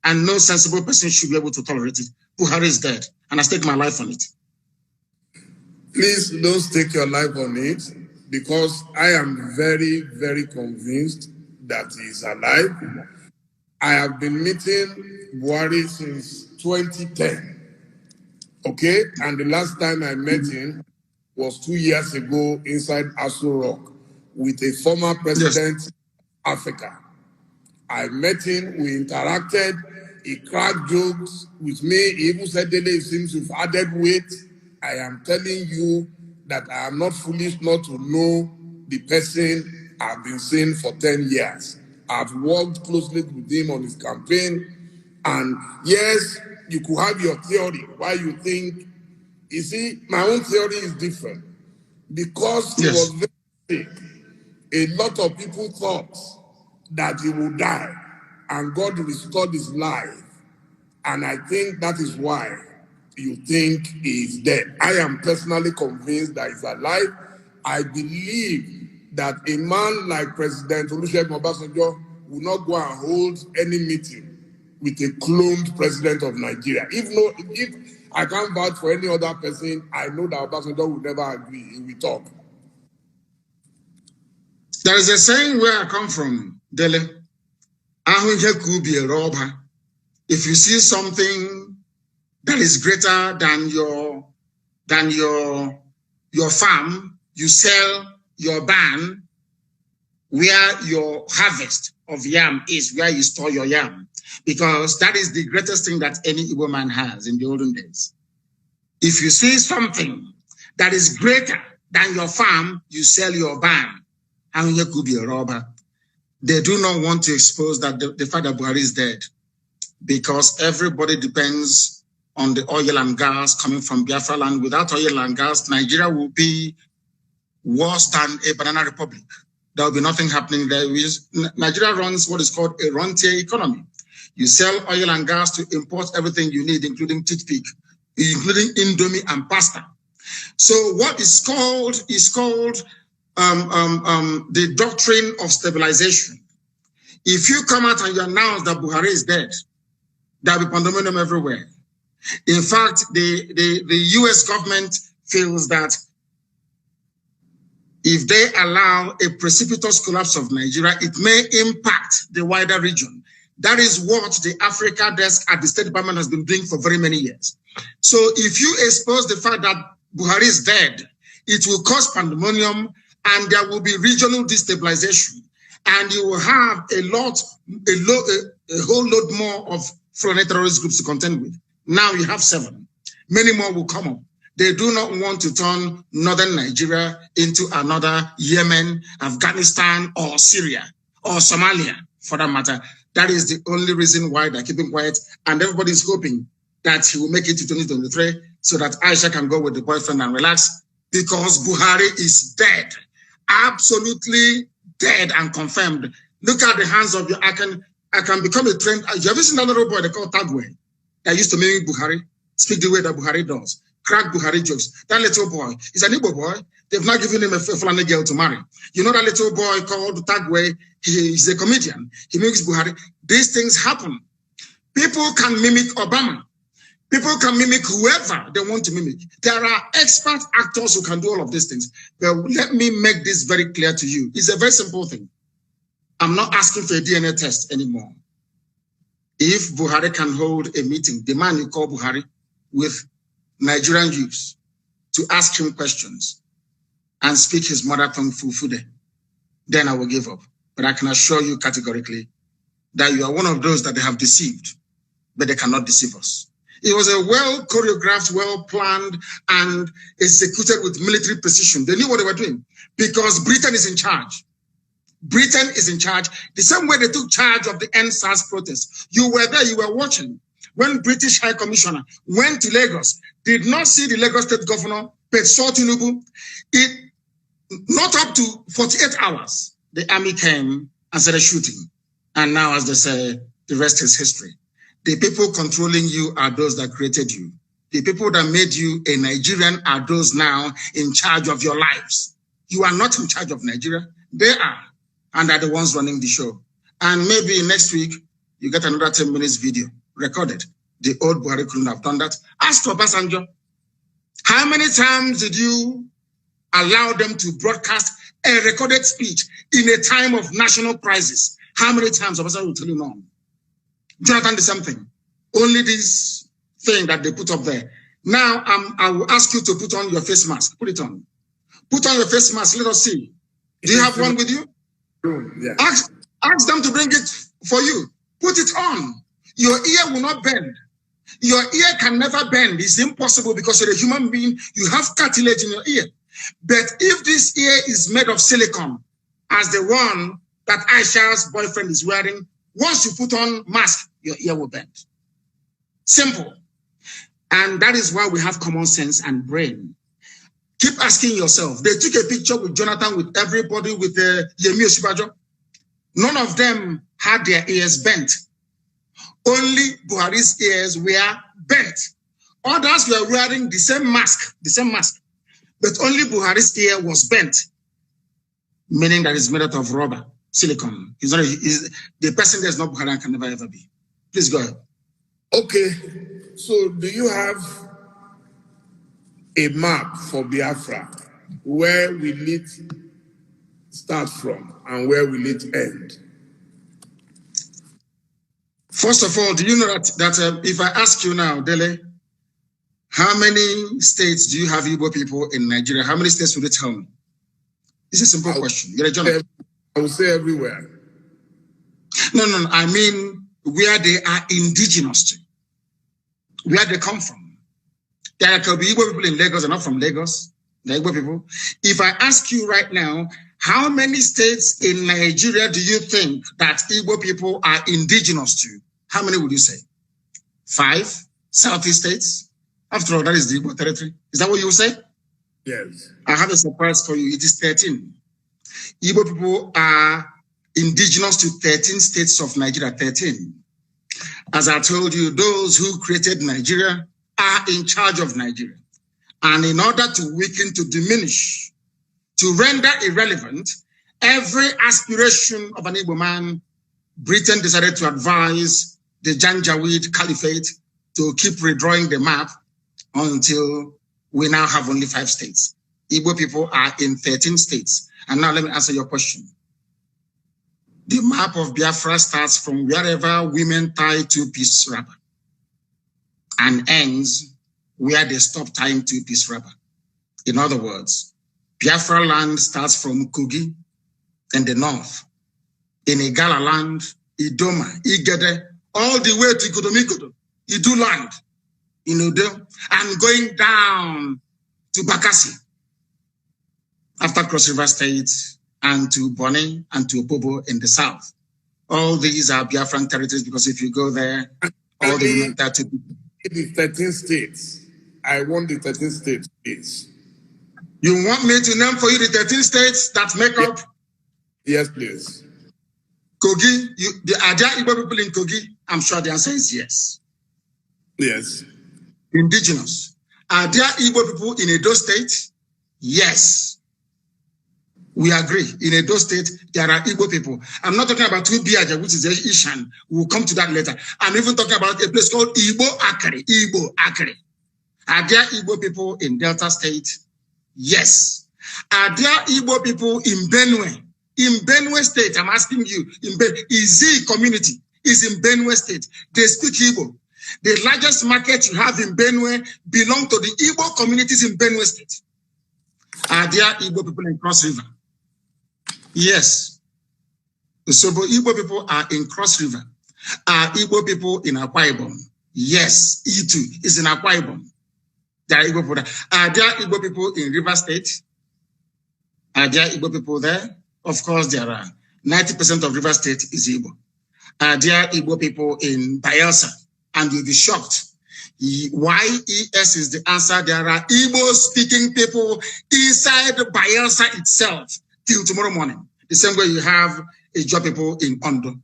and no sensible person should be able to tolerate it. Buhari is dead, and I stake my life on it. Please don't stake your life on it, because I am very, very convinced that he is alive. I have been meeting Buhari since 2010. Okay, and the last time I met him was 2 years ago inside Aso Rock with a former president of Africa. I met him, we interacted, he cracked jokes with me, he even said, Dele, it seems you've added weight. I am telling you that I am not foolish not to know the person I've been seeing for 10 years. I've worked closely with him on his campaign, and yes, you could have your theory why you think. You see, my own theory is different. Because he was very sick, a lot of people thought that he would die, and God restored his life. And I think that is why you think he is dead. I am personally convinced that he's alive. I believe that a man like President Olusegun Obasanjo will not go and hold any meeting with a cloned president of Nigeria. If I can't vouch for any other person, I know that Obasanjo will never agree. He will talk. There is a saying where I come from, Dele. If you see something that is greater than your farm, you sell your barn where your harvest of yam is, where you store your yam, because that is the greatest thing that any Igbo man has in the olden days. If you see something that is greater than your farm, you sell your barn. And you could be a robber. They do not want to expose that the fact that Buhari is dead, because everybody depends on the oil and gas coming from Biafra land. Without oil and gas, Nigeria will be worse than a banana republic. There will be nothing happening there. Nigeria runs what is called a rentier economy. You sell oil and gas to import everything you need, including toothpick, including Indomie and pasta. So what is called the doctrine of stabilization. If you come out and you announce that Buhari is dead, there will be pandemonium everywhere. In fact, the US government feels that if they allow a precipitous collapse of Nigeria, it may impact the wider region. That is what the Africa desk at the State Department has been doing for very many years. So if you expose the fact that Buhari is dead, it will cause pandemonium, and there will be regional destabilization, and you will have a whole load more of foreign terrorist groups to contend with. Now you have 7. Many more will come up. They do not want to turn northern Nigeria into another Yemen, Afghanistan, or Syria, or Somalia, for that matter. That is the only reason why they're keeping quiet, and everybody's hoping that he will make it to 2023 so that Aisha can go with the boyfriend and relax, because Buhari is dead. Absolutely dead and confirmed. Look at the hands of your, I can become a trained. You ever seen that little boy they call Tagwe that used to mimic Buhari, speak the way that Buhari does, crack Buhari jokes? That little boy is an Igbo boy. They've not given him a Fulani girl to marry. You know that little boy called Tagwe, he's a comedian. He mimics Buhari. These things happen. People can mimic Obama. People can mimic whoever they want to mimic. There are expert actors who can do all of these things. But let me make this very clear to you. It's a very simple thing. I'm not asking for a DNA test anymore. If Buhari can hold a meeting, the man you call Buhari, with Nigerian youths to ask him questions and speak his mother tongue Fufude, then I will give up. But I can assure you categorically that you are one of those that they have deceived, but they cannot deceive us. It was a well-choreographed, well-planned, and executed with military precision. They knew what they were doing because Britain is in charge. Britain is in charge. The same way they took charge of the NSAS protests. You were there, you were watching. When British High Commissioner went to Lagos, did not see the Lagos State Governor, but saw Tinubu. Not up to 48 hours, the army came and started shooting. And now, as they say, the rest is history. The people controlling you are those that created you. The people that made you a Nigerian are those now in charge of your lives. You are not in charge of Nigeria. They are, and are the ones running the show. And maybe next week, you get another 10 minutes video recorded. The old Buhari couldn't have done that. Ask Obasanjo, how many times did you allow them to broadcast a recorded speech in a time of national crisis? How many times? Obasanjo will tell you no. Jonathan, the same thing. Only this thing that they put up there. Now, I will ask you to put on your face mask. Put it on. Put on your face mask. Let us see. Do you have one with you? Yeah. Ask them to bring it for you. Put it on. Your ear will not bend. Your ear can never bend. It's impossible because you're a human being. You have cartilage in your ear. But if this ear is made of silicone, as the one that Aisha's boyfriend is wearing, once you put on mask, your ear will bend. Simple. And that is why we have common sense and brain. Keep asking yourself. They took a picture with Jonathan, with everybody, with Yemi Osinbajo. None of them had their ears bent. Only Buhari's ears were bent. Others were wearing the same mask, but only Buhari's ear was bent, meaning that it's made out of rubber, silicone. The person that's not Buhari can never ever be. Please go ahead. Okay, so do you have a map for Biafra? Where will it start from and where will it end? First of all, do you know that if I ask you now, Dele, how many states do you have Igbo people in Nigeria? How many states would you tell me? It's a simple question. You're a journalist. I would say everywhere. No. I mean where they are indigenous to, where they come from. There could be Igbo people in Lagos. They're not from Lagos. They're Igbo people. If I ask you right now, how many states in Nigeria do you think that Igbo people are indigenous to? How many would you say? 5 Southeast states? After all, that is the Igbo territory. Is that what you would say? Yes. I have a surprise for you. It is 13. Igbo people are indigenous to 13 states of Nigeria. 13. As I told you, those who created Nigeria are in charge of Nigeria. And in order to weaken, to diminish, to render irrelevant every aspiration of an Igbo man, Britain decided to advise the Janjaweed Caliphate to keep redrawing the map until we now have only 5 states. Igbo people are in 13 states. And now let me answer your question. The map of Biafra starts from wherever women tie 2-piece wrapper and ends where they stop tying 2-piece wrapper. In other words, Biafra land starts from Kogi in the north, in Igala land, Idoma, Igede, all the way to Ikodomikodo, Idu land, in Udo, and going down to Bakassi, after Cross River State, and to Bonny and to Opobo in the south. All these are Biafran territories because if you go there, all the women are to the 13 states. I want the 13 states, please. You want me to name for you the 13 states that make up? Yes, please. Kogi, are there Igbo people in Kogi? I'm sure the answer is yes. Yes. Indigenous. Are there Igbo people in Edo State? Yes. We agree. In Edo State, there are Igbo people. I'm not talking about Tubiaja, which is Ishan. We'll come to that later. I'm even talking about a place called Igbo Akere. Igbo Akere. Are there Igbo people in Delta State? Yes. Are there Igbo people in Benue? In Benue State, I'm asking you, Izi community is in Benue State. They speak Igbo. The largest market you have in Benue belong to the Igbo communities in Benue State. Are there Igbo people in Cross River? Yes. So Igbo people are in Cross River. Are Igbo people in Akwa Ibom? Yes. E2 is in Akwa Ibom. There are Igbo people there. Are there Igbo people in River State? Are there Igbo people there? Of course there are. 90% of River State is Igbo. Are there Igbo people in Bayelsa? And you'll be shocked. YES is the answer. There are Igbo-speaking people inside Bayelsa itself till tomorrow morning. The same way you have Igbo people in Ondo.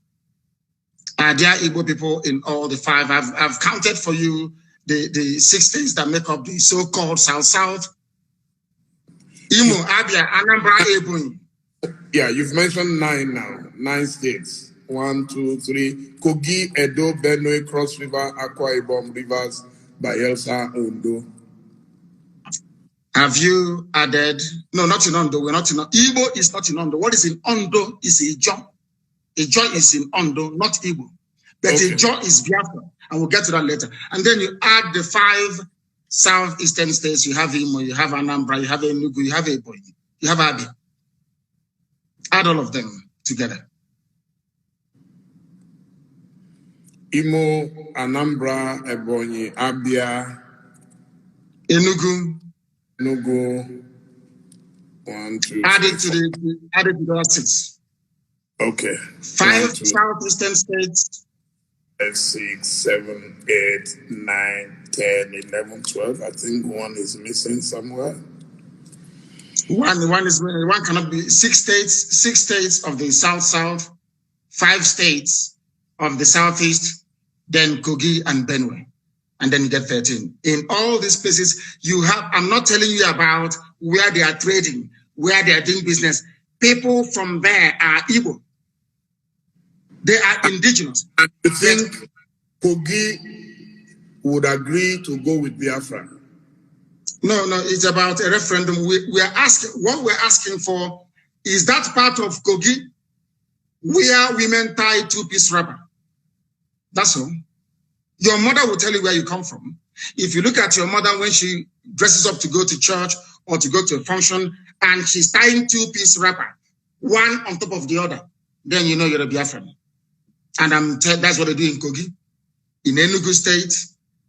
Are there Igbo people in all the 5? I've counted for you the 6 states that make up the so-called South-South. Imo, Abia, Anambra, Ebonyi. Yeah, you've mentioned 9 now. 9 states. 1, 2, 3. Kogi, Edo, Benue, Cross River, Akwa Ibom, Rivers, Bayelsa, Ondo. Have you added? No, not in Ondo. We're not in Ondo. Igbo is not in Ondo. What is in Ondo is Ijo. Ijo is in Ondo, not Igbo. But okay. Ijo is Biafra. And we'll get to that later. And then you add the 5 southeastern states. You have Imo, you have Anambra, you have Enugu, you have Ebonyi, you have Abia. Add all of them together. Imo, Anambra, Ebonyi, Abia, Enugu. 1, 2, added to the 6. Okay. 5 southeastern states. 6, 7, 8, 9, 10, 11, 12. I think one is missing somewhere. One cannot be 6 states of the South, 5 states of the Southeast, then Kogi and Benue. And then you get 13. In all these places, you have, I'm not telling you about where they are trading, where they are doing business. People from there are Igbo. They are indigenous. And you think Kogi would agree to go with Biafra? No, it's about a referendum. We are asking, what we're asking for is that part of Kogi where women tie 2-piece wrapper. That's all. Your mother will tell you where you come from. If you look at your mother when she dresses up to go to church or to go to a function and she's tying 2-piece wrapper, one on top of the other, then you know you're a Biafran. And that's what they do in Kogi, in Enugu State,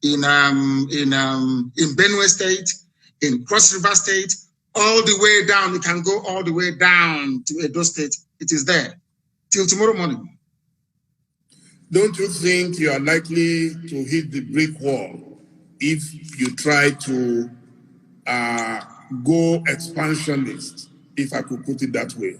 in Benue State, in Cross River State, all the way down. You can go all the way down to Edo State. It is there till tomorrow morning. Don't you think you are likely to hit the brick wall if you try to go expansionist, if I could put it that way?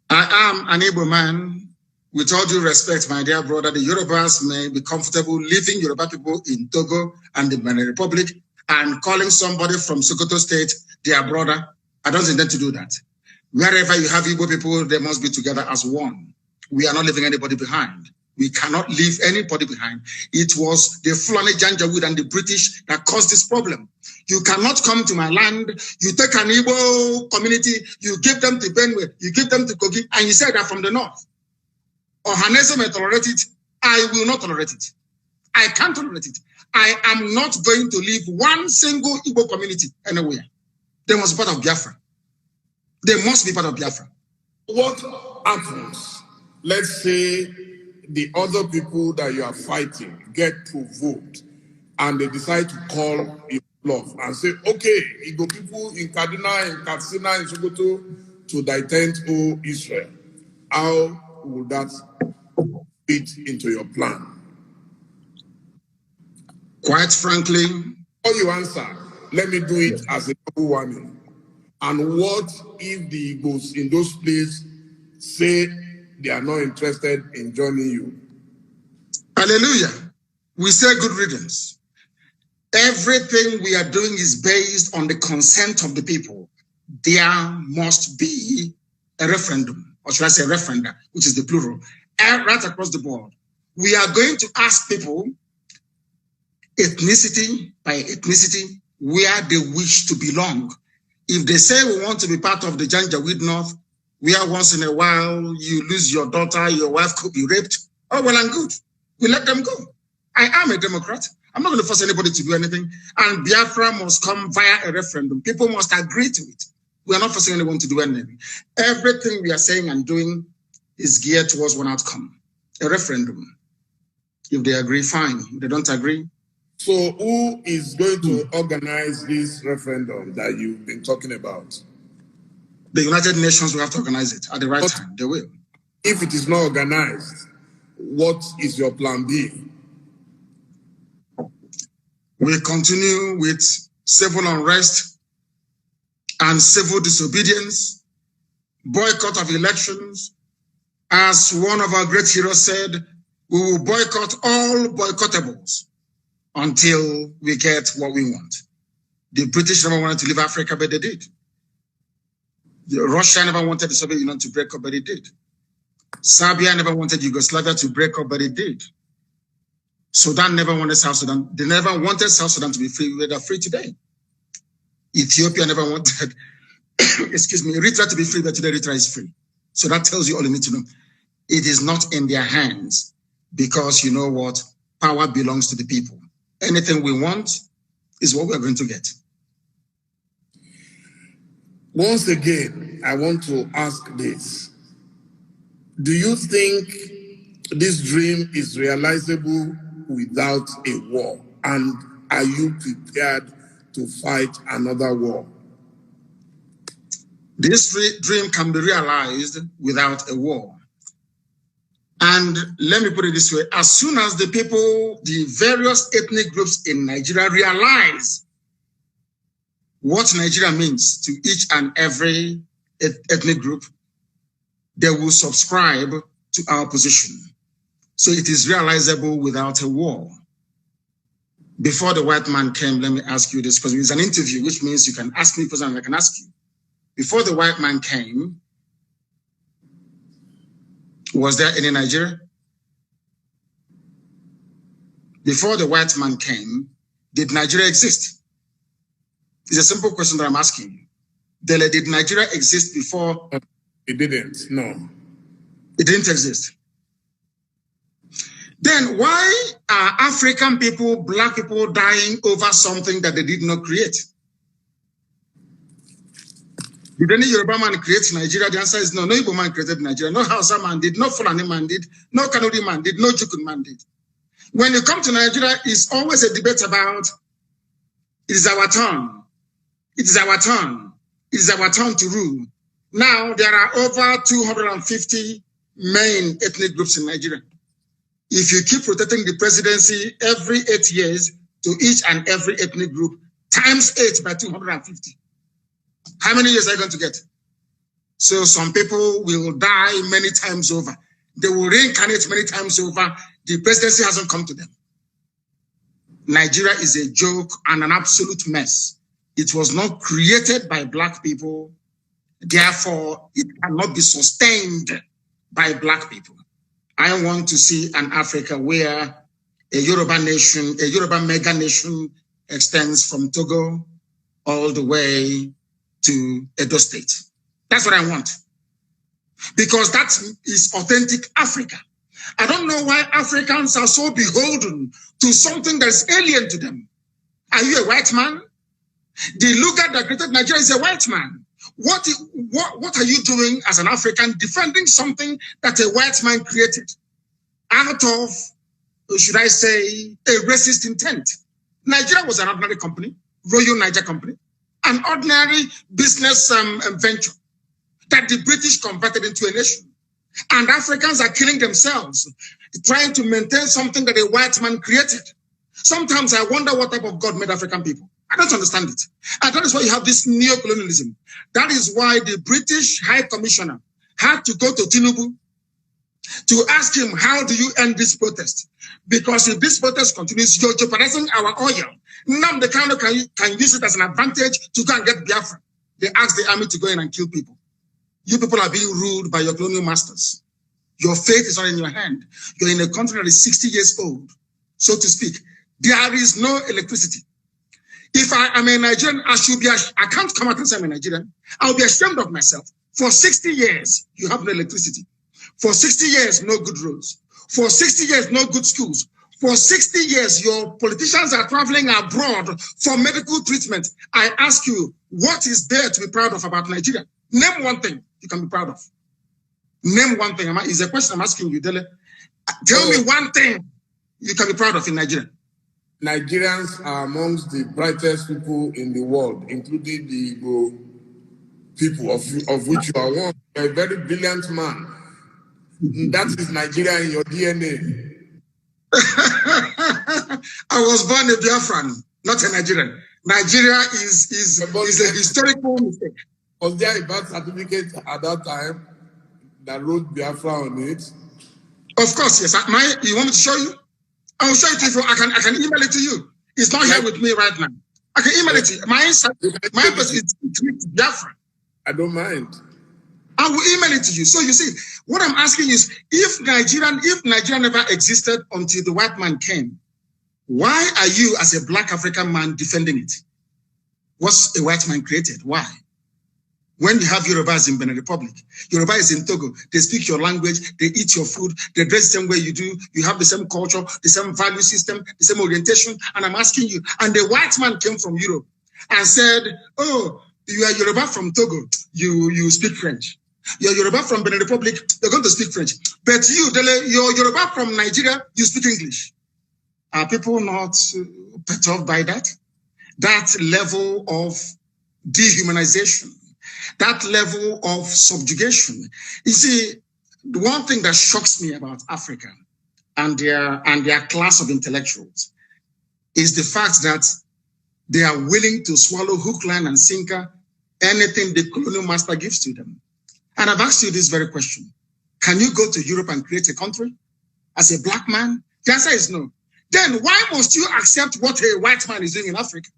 I am an Igbo man. With all due respect, my dear brother, the Yorubas may be comfortable leaving Yoruba people in Togo and the Benin Republic and calling somebody from Sokoto State their brother. I don't intend to do that. Wherever you have Igbo people, they must be together as one. We are not leaving anybody behind. We cannot leave anybody behind. It was the Fulani Janjaweed and the British that caused this problem. You cannot come to my land, you take an Igbo community, you give them to Benue, you give them to Kogi, and you say they're from the north. Ohanese may tolerate it. I will not tolerate it. I can't tolerate it. I am not going to leave one single Igbo community anywhere. They must be part of Biafra. They must be part of Biafra. What happens? Let's say the other people that you are fighting get provoked and they decide to call your bluff and say, okay, Igbo people in Kaduna, in Katsina, in Sokoto to detent Israel. How will that fit into your plan? Quite frankly, before you answer, let me do it as a double warning. And what if the Igbos in those places say they are not interested in joining you? Hallelujah. We say good riddance. Everything we are doing is based on the consent of the people. There must be a referendum, or should I say referenda, which is the plural, right across the board. We are going to ask people, ethnicity by ethnicity, where they wish to belong. If they say we want to be part of the Janjaweed North, where once in a while you lose your daughter, your wife could be raped, oh, well and good. We let them go. I am a Democrat. I'm not going to force anybody to do anything. And Biafra must come via a referendum. People must agree to it. We are not forcing anyone to do anything. Everything we are saying and doing is geared towards one outcome, a referendum. If they agree, fine. If they don't agree. So who is going to organize this referendum that you've been talking about? The United Nations will have to organize it at the right time. They will. If it is not organized, what is your plan B? We continue with civil unrest and civil disobedience, boycott of elections. As one of our great heroes said, we will boycott all boycottables until we get what we want. The British never wanted to leave Africa, but they did. Russia never wanted the Soviet Union to break up, but it did. Serbia never wanted Yugoslavia to break up, but it did. Sudan never wanted South Sudan. They never wanted South Sudan to be free. They're free today. Ethiopia never wanted, excuse me, Eritrea to be free, but today Eritrea is free. So that tells you all you need to know. It is not in their hands because you know what? Power belongs to the people. Anything we want is what we're going to get. Once again, I want to ask this. Do you think this dream is realizable without a war? And are you prepared to fight another war? This dream can be realized without a war. And let me put it this way, as soon as the people, the various ethnic groups in Nigeria realize what Nigeria means to each and every ethnic group, they will subscribe to our position. So it is realizable without a war. Before the white man came, let me ask you this, because it's an interview, which means you can ask me questions and I can ask you. Before the white man came, was there any Nigeria? Before the white man came, did Nigeria exist? It's a simple question that I'm asking you. Dele, did Nigeria exist before? It didn't, no. It didn't exist. Then why are African people, black people dying over something that they did not create? Did any Yoruba man create Nigeria? The answer is no. No Igbo man created Nigeria. No Hausa man did. No Fulani man did. No Kanu man did. No Jukun man did. When you come to Nigeria, it's always a debate about it is our turn. It is our turn. It is our turn to rule. Now, there are over 250 main ethnic groups in Nigeria. If you keep rotating the presidency every 8 years to each and every ethnic group, times 8 by 250. How many years are you going to get? So some people will die many times over. They will reincarnate many times over. The presidency hasn't come to them. Nigeria is a joke and an absolute mess. It was not created by black people. Therefore, it cannot be sustained by black people. I want to see an Africa where a Yoruba nation, a Yoruba mega nation extends from Togo all the way to Edo State. That's what I want. Because that is authentic Africa. I don't know why Africans are so beholden to something that is alien to them. Are you a white man? The looker that created Nigeria is a white man. What are you doing as an African defending something that a white man created out of, should I say, a racist intent? Nigeria was an ordinary company, Royal Niger Company, an ordinary business venture that the British converted into a nation. And Africans are killing themselves, trying to maintain something that a white man created. Sometimes I wonder what type of God made African people. I don't understand it. And that is why you have this neo-colonialism. That is why the British High Commissioner had to go to Tinubu to ask him, how do you end this protest? Because if this protest continues, you're jeopardizing our oil. Nnamdi Kanu can use it as an advantage to go and get Biafra. They asked the army to go in and kill people. You people are being ruled by your colonial masters. Your fate is not in your hand. You're in a country that is 60 years old, so to speak. There is no electricity. If I am a Nigerian, I can't come out and say I'm a Nigerian. I'll be ashamed of myself. For 60 years, you have no electricity. For 60 years, no good roads. For 60 years, no good schools. For 60 years, your politicians are traveling abroad for medical treatment. I ask you, what is there to be proud of about Nigeria? Name one thing you can be proud of. Name one thing. Is a question I'm asking you, Dele. Tell me one thing you can be proud of in Nigeria. Nigerians are amongst the brightest people in the world, including the Igbo people, of which you are one. You're a very brilliant man. That is Nigeria in your DNA. I was born a Biafran, not a Nigerian. Nigeria is a historical mistake. Was there a birth certificate at that time that wrote Biafra on it? Of course, yes. You want me to show you? I will show it to you. I can email it to you. It's not here with me right now. I can email it to you. My person is Biafra. I don't mind. I will email it to you. So you see, what I'm asking is, if Nigeria never existed until the white man came, why are you as a black African man defending it? What's a white man created? Why? When you have Yorubas in Benin Republic, Yoruba is in Togo, they speak your language, they eat your food, they dress the same way you do, you have the same culture, the same value system, the same orientation, and I'm asking you, and the white man came from Europe and said, oh, you are Yoruba from Togo, you speak French. You're Yoruba from Benin Republic, you're going to speak French. But you, Dele, you're Yoruba from Nigeria, you speak English. Are people not perturbed by that? That level of dehumanization, that level of subjugation. You see, the one thing that shocks me about Africa and their class of intellectuals is the fact that they are willing to swallow hook, line, and sinker anything the colonial master gives to them. And I've asked you this very question. Can you go to Europe and create a country as a black man? The answer is no. Then why must you accept what a white man is doing in Africa?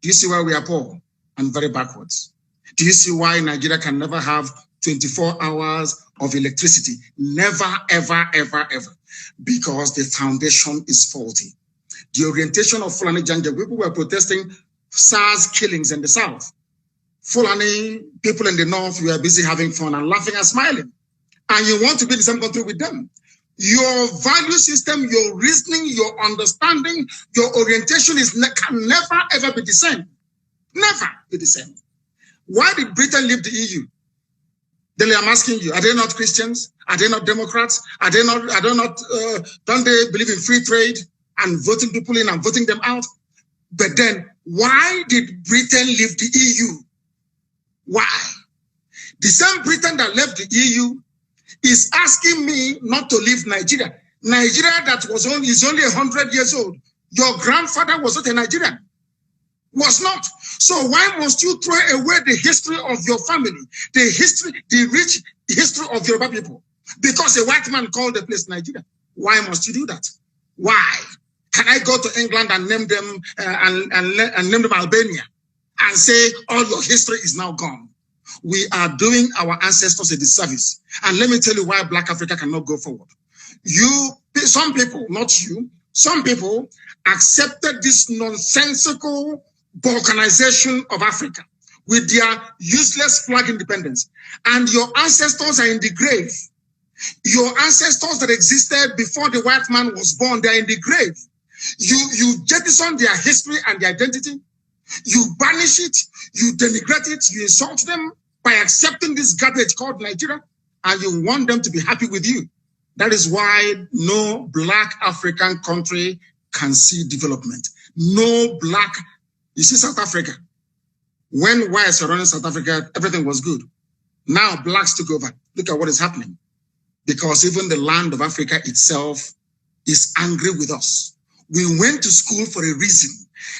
Do you see why we are poor and very backwards? Do you see why Nigeria can never have 24 hours of electricity? Never, ever, ever, ever. Because the foundation is faulty. The orientation of Fulani Janja, people were protesting SARS killings in the South. Fulani people in the North were busy having fun and laughing and smiling. And you want to be in the same country with them. Your value system, your reasoning, your understanding, your orientation can never, ever be the same. Never be the same. Why did Britain leave the EU? Dele, I'm asking you, are they not Christians? Are they not Democrats? Don't they believe in free trade and voting people in and voting them out? But then, why did Britain leave the EU? Why? The same Britain that left the EU is asking me not to leave Nigeria. Nigeria that is only 100 years old. Your grandfather was not a Nigerian. Was not. So why must you throw away the history of your family, the rich history of Yoruba people? Because a white man called the place Nigeria. Why must you do that? Why? Can I go to England and name them and name them Albania and say all your history is now gone? We are doing our ancestors a disservice. And let me tell you why Black Africa cannot go forward. Some people, not you, some people accepted this nonsensical balkanization of Africa with their useless flag independence. And your ancestors are in the grave. Your ancestors that existed before the white man was born, they are in the grave. You jettison their history and their identity. You banish it, you denigrate it, you insult them by accepting this garbage called Nigeria, and you want them to be happy with you. That is why no Black African country can see development. No Black, you see South Africa. When whites were running South Africa, everything was good. Now Blacks took over. Look at what is happening. Because even the land of Africa itself is angry with us. We went to school for a reason.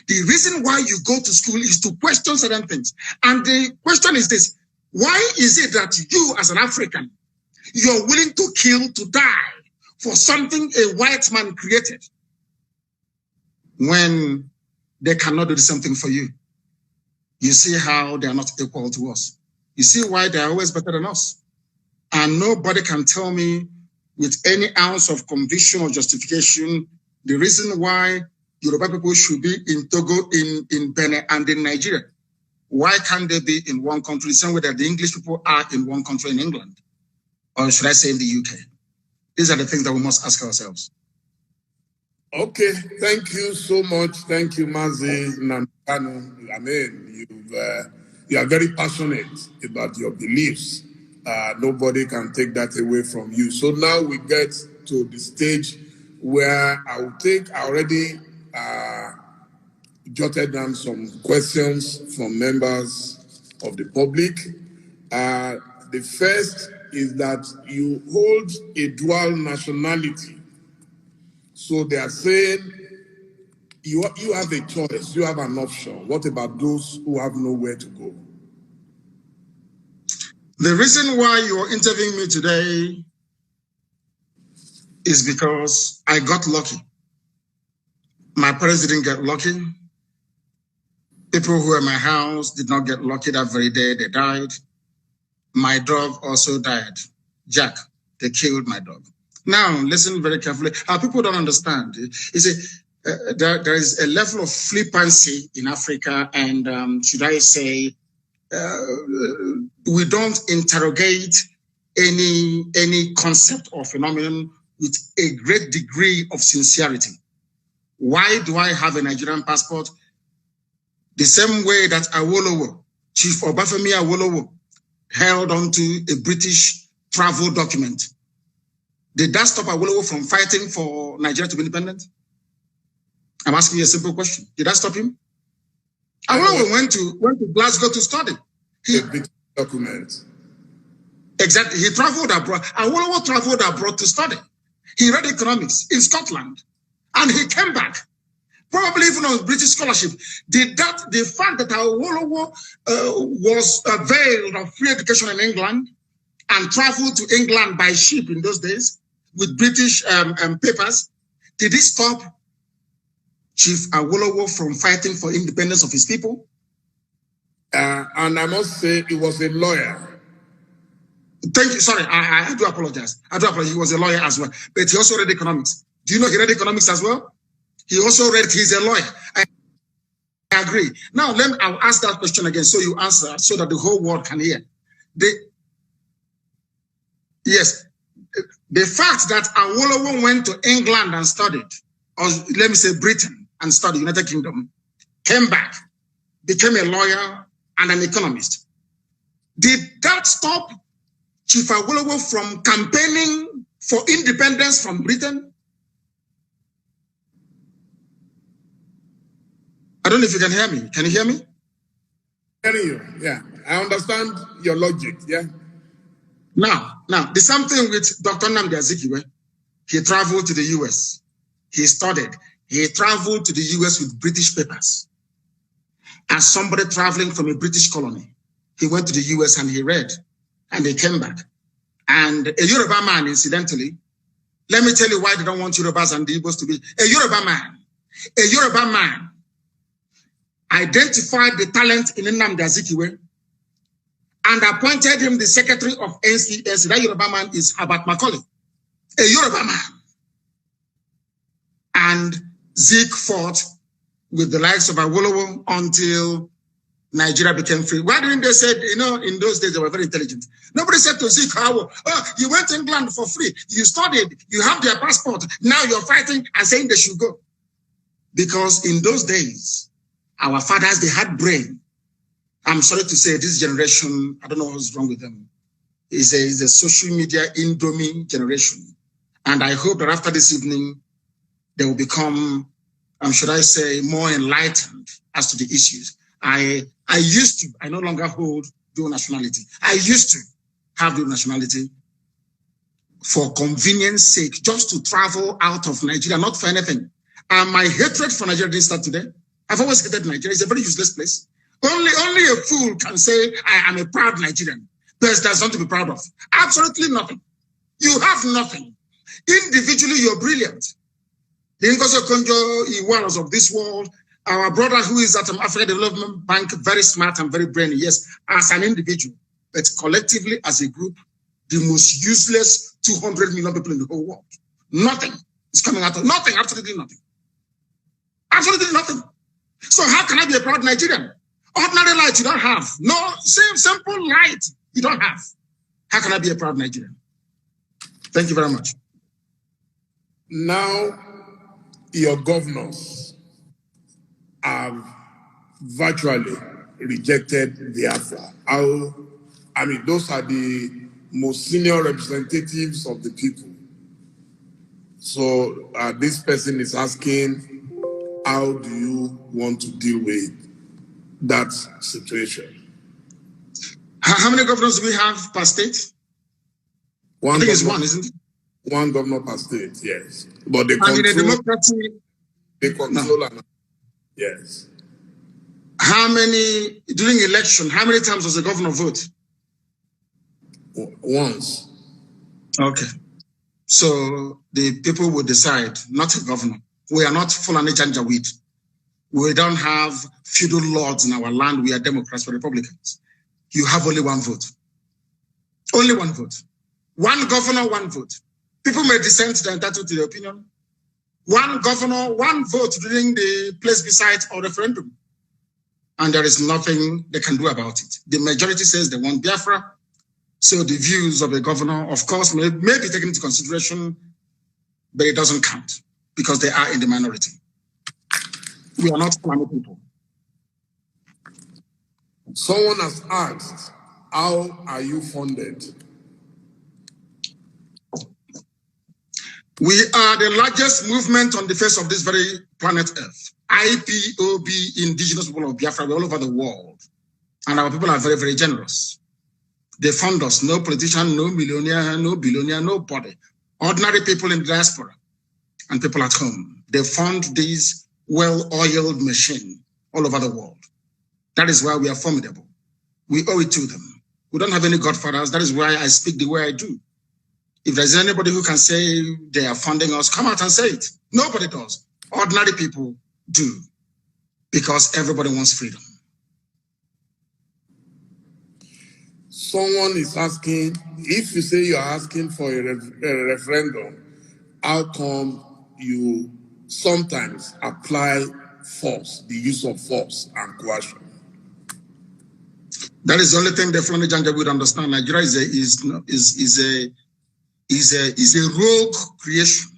The reason why you go to school is to question certain things. And the question is this: why is it that you as an African, you're willing to kill, to die for something a white man created when they cannot do the same thing for you? You see how they are not equal to us. You see why they are always better than us. And nobody can tell me with any ounce of conviction or justification the reason why Yoruba people should be in Togo, in Benin, and in Nigeria. Why can't they be in one country, the same way that the English people are in one country in England? Or should I say in the UK? These are the things that we must ask ourselves. Okay, thank you so much. Thank you, Mazi, Kanu. I mean, you are very passionate about your beliefs. Nobody can take that away from you. So now we get to the stage where I already jotted down some questions from members of the public. The first is that you hold a dual nationality. So they are saying you have a choice, you have an option. What about those who have nowhere to go? The reason why you are interviewing me today is because I got lucky. My parents didn't get lucky. People who were in my house did not get lucky that very day, they died. my dog also died. Jack, they killed my dog. Now, listen very carefully. People don't understand. You see, there is a level of flippancy in Africa, and should I say, we don't interrogate any concept or phenomenon with a great degree of sincerity. Why do I have a Nigerian passport? The same way that Awolowo, Chief Obafemi Awolowo, held onto a British travel document. Did that stop Awolowo from fighting for Nigeria to be independent? I'm asking you a simple question. Did that stop him? Awolowo went to Glasgow to study. A British document. Exactly. He traveled abroad. Awolowo traveled abroad to study. He read economics in Scotland, and he came back, probably even on British scholarship. The fact that Awolowo was availed of free education in England and traveled to England by ship in those days with British papers, did it stop Chief Awolowo from fighting for independence of his people? And I must say, he was a lawyer. Thank you. Sorry, I do apologize. I do apologize. He was a lawyer as well, but he also read economics. Do you know he read economics as well? He also read, he's a lawyer. I agree. Now, I'll ask that question again so you answer so that the whole world can hear. Yes, the fact that Awolowo went to England and studied, or let me say Britain and studied, United Kingdom, came back, became a lawyer and an economist. Did that stop Chief Awolowo from campaigning for independence from Britain? I don't know if you can hear me. Can you hear me? Hearing you, yeah. I understand your logic, yeah. Now, the same thing with Dr. Nnamdi Azikiwe. He traveled to the US. He studied. He traveled to the US with British papers. As somebody traveling from a British colony, he went to the US and he read, and he came back. And a Yoruba man, incidentally, let me tell you why they don't want Yorubas and the Igbos to be. A Yoruba man identified the talent in Nnamdi Azikiwe and appointed him the secretary of NCS. That Yoruba man is Herbert Macaulay, a Yoruba man. And Zik fought with the likes of Awolowo until Nigeria became free. Why didn't they say, in those days they were very intelligent? Nobody said to Zik, you went to England for free, you studied, you have their passport, now you're fighting and saying they should go. Because in those days, our fathers, they had brain. I'm sorry to say this generation, I don't know what's wrong with them, is a social media indomie generation. And I hope that after this evening, they will become, should I say, more enlightened as to the issues. I no longer hold dual nationality. I used to have dual nationality for convenience sake, just to travel out of Nigeria, not for anything. And my hatred for Nigeria didn't start today. I've always hated Nigeria. It's a very useless place. Only a fool can say, I am a proud Nigerian. There's something to be proud of. Absolutely nothing. You have nothing. Individually, you're brilliant. The Ngozi Okonjo-Iwealas of this world, our brother who is at Africa Development Bank, very smart and very brainy, yes, as an individual, but collectively as a group, the most useless 200 million people in the whole world. Nothing is coming out of nothing, absolutely nothing. Absolutely nothing. So how can I be a proud Nigerian? Ordinary light you don't have. No, simple light you don't have. How can I be a proud Nigerian? Thank you very much. Now, your governors have virtually rejected Biafra. Those are the most senior representatives of the people. So this person is asking, how do you want to deal with that situation? How many governors do we have per state? I think it's one, isn't it? One governor per state, yes. But they control, in a democracy, they control and yes. During election, how many times does the governor vote? Once. Okay. So the people will decide, not a governor. We are not Fulani Janjaweed. We don't have feudal lords in our land. We are Democrats or Republicans. You have only one vote. Only one vote. One governor, one vote. People may dissent, they're entitled to their opinion. One governor, one vote during the plebiscite or referendum. And there is nothing they can do about it. The majority says they want Biafra. So the views of the governor, of course, may be taken into consideration, but it doesn't count because they are in the minority. We are not planning people. Someone has asked, how are you funded? We are the largest movement on the face of this very planet Earth. IPOB, Indigenous People of Biafra, we're all over the world. And our people are very, very generous. They fund us. No politician, no millionaire, no billionaire, nobody. Ordinary people in the diaspora and people at home. They fund this well-oiled machine all over the world. That is why we are formidable. We owe it to them. We don't have any godfathers. That is why I speak the way I do. If there's anybody who can say they are funding us, come out and say it. Nobody does. Ordinary people do. Because everybody wants freedom. Someone is asking, if you say you are asking for a referendum, how come you sometimes apply force, the use of force and coercion? That is the only thing the Fulani Janja would understand. Nigeria is a rogue creation.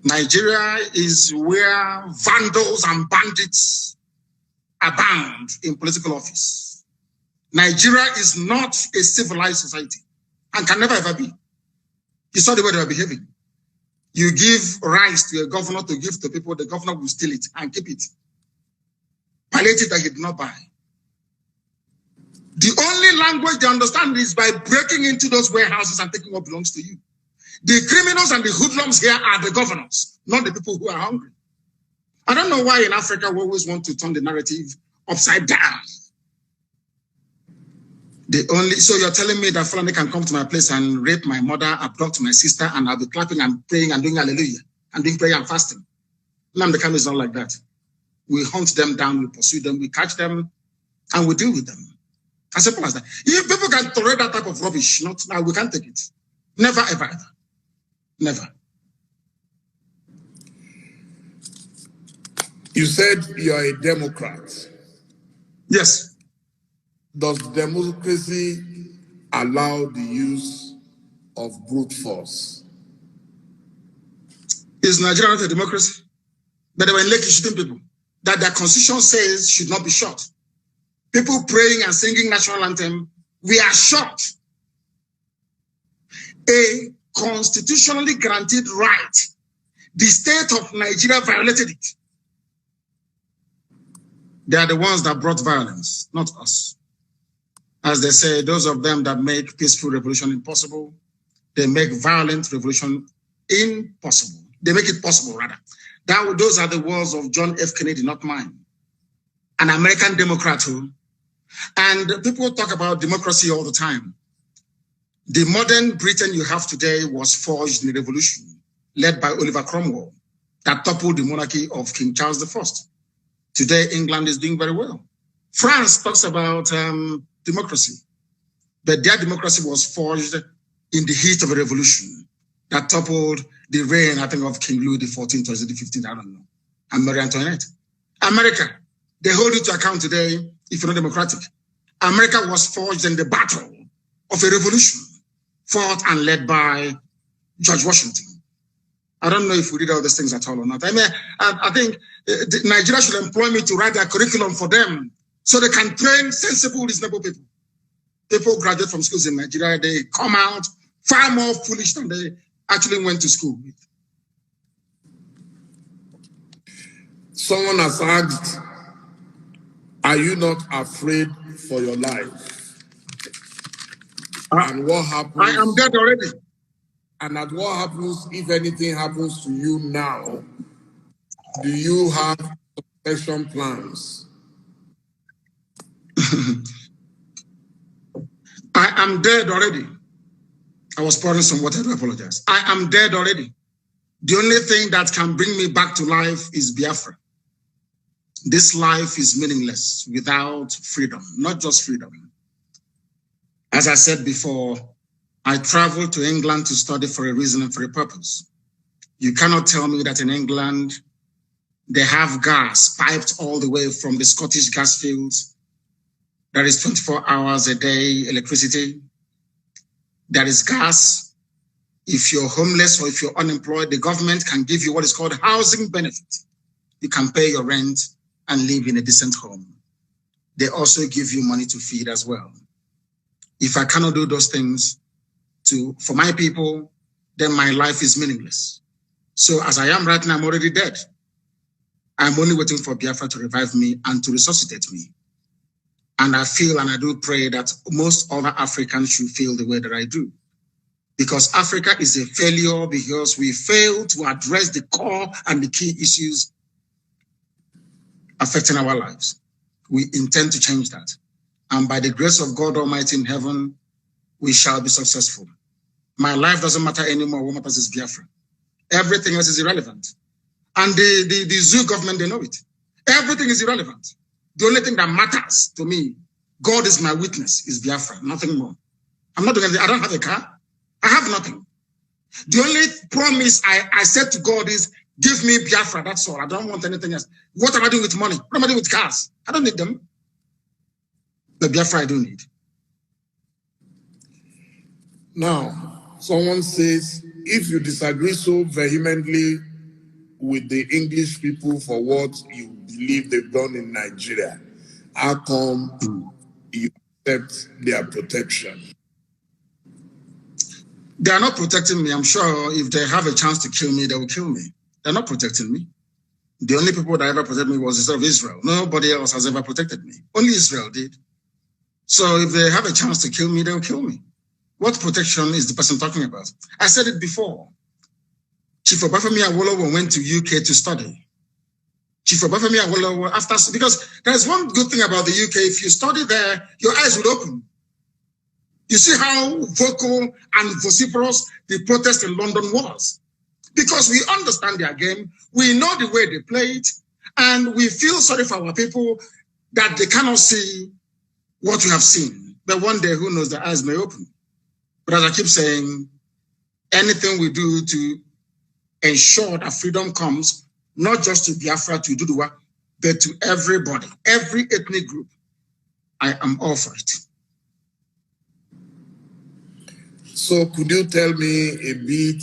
Nigeria is where vandals and bandits abound in political office. Nigeria is not a civilized society and can never ever be. You saw the way they were behaving. You give rice to a governor to give to people, the governor will steal it and keep it. Palliative that he did not buy. The only language they understand is by breaking into those warehouses and taking what belongs to you. The criminals and the hoodlums here are the governors, not the people who are hungry. I don't know why in Africa we always want to turn the narrative upside down. So you're telling me that Fulani can come to my place and rape my mother, abduct my sister, and I'll be clapping and praying and doing hallelujah and doing prayer and fasting. Nnamdi Kanu is not like that. We hunt them down, we pursue them, we catch them, and we deal with them. As simple as that. If people can tolerate that type of rubbish, not now, we can't take it. Never, ever, ever. Never. You said you're a Democrat. Yes. Does democracy allow the use of brute force? Is Nigeria not a democracy? That they were in Lekki shooting people. That their constitution says should not be shot. People praying and singing national anthem, we are shot. A constitutionally granted right. The state of Nigeria violated it. They are the ones that brought violence, not us. As they say, those of them that make peaceful revolution impossible, they make violent revolution impossible. They make it possible, rather. Those are the words of John F. Kennedy, not mine. An American Democrat who, and people talk about democracy all the time. The modern Britain you have today was forged in a revolution led by Oliver Cromwell that toppled the monarchy of King Charles I. Today, England is doing very well. France talks about democracy, but their democracy was forged in the heat of a revolution that toppled the reign, I think, of King Louis XIV or the 15th, I don't know, and Marie Antoinette. America, they hold you to account today if you're not democratic. America was forged in the battle of a revolution fought and led by George Washington. I don't know if we read all these things at all or not. I mean, I think Nigeria should employ me to write their curriculum for them so they can train sensible, reasonable people. People graduate from schools in Nigeria, they come out far more foolish than they actually went to school with. Someone has asked, are you not afraid for your life? And what happens? I am dead already. And at what happens if anything happens to you now? Do you have protection plans? I am dead already. I was pouring some water to apologize. I am dead already. The only thing that can bring me back to life is Biafra. This life is meaningless without freedom, not just freedom. As I said before, I traveled to England to study for a reason and for a purpose. You cannot tell me that in England, they have gas piped all the way from the Scottish gas fields. There is 24 hours a day electricity. There is gas. If you're homeless or if you're unemployed, the government can give you what is called housing benefit. You can pay your rent and live in a decent home. They also give you money to feed as well. If I cannot do those things for my people, then my life is meaningless. So as I am right now, I'm already dead. I'm only waiting for Biafra to revive me and to resuscitate me. And I feel and I do pray that most other Africans should feel the way that I do. Because Africa is a failure because we fail to address the core and the key issues affecting our lives. We intend to change that. And by the grace of God Almighty in heaven, we shall be successful. My life doesn't matter anymore. What matters is Biafra. Everything else is irrelevant. And the zoo government, they know it. Everything is irrelevant. The only thing that matters to me, God is my witness, is Biafra, nothing more. I'm not doing anything. I don't have a car. I have nothing. The only promise I said to God is, give me Biafra, that's all. I don't want anything else. What am I doing with money? What am I doing with cars? I don't need them. The Biafra I do need. Now, someone says, if you disagree so vehemently with the English people for what you believe they've done in Nigeria, how come you accept their protection? They are not protecting me. I'm sure if they have a chance to kill me, they will kill me. They're not protecting me. The only people that ever protected me was the sort of Israel. Nobody else has ever protected me. Only Israel did. So if they have a chance to kill me, they'll kill me. What protection is the person talking about? I said it before. Chief Obafemi Awolowo went to UK to study. Chief Obafemi Awolowo, because there's one good thing about the UK. If you study there, your eyes will open. You see how vocal and vociferous the protest in London was. Because we understand their game, we know the way they play it, and we feel sorry for our people that they cannot see what we have seen. But one day, who knows, their eyes may open. But as I keep saying, anything we do to ensure that freedom comes, not just to Biafra, to Duduwa, but to everybody, every ethnic group, I am all for it. So could you tell me a bit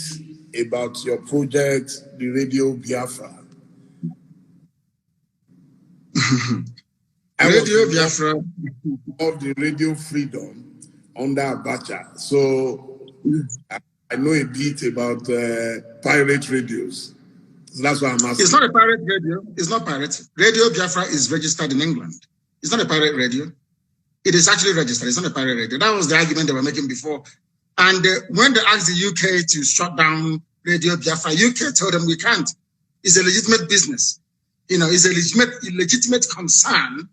about your project, the Radio Biafra? Radio Biafra of the Radio Freedom under Abacha. So I know a bit about pirate radios. So that's why I'm asking. It's not a pirate radio. It's not pirate. Radio Biafra is registered in England. It's not a pirate radio. It is actually registered. It's not a pirate radio. That was the argument they were making before. And when they asked the UK to shut down Radio Biafra, UK told them we can't. It's a legitimate business. You know, it's a legitimate concern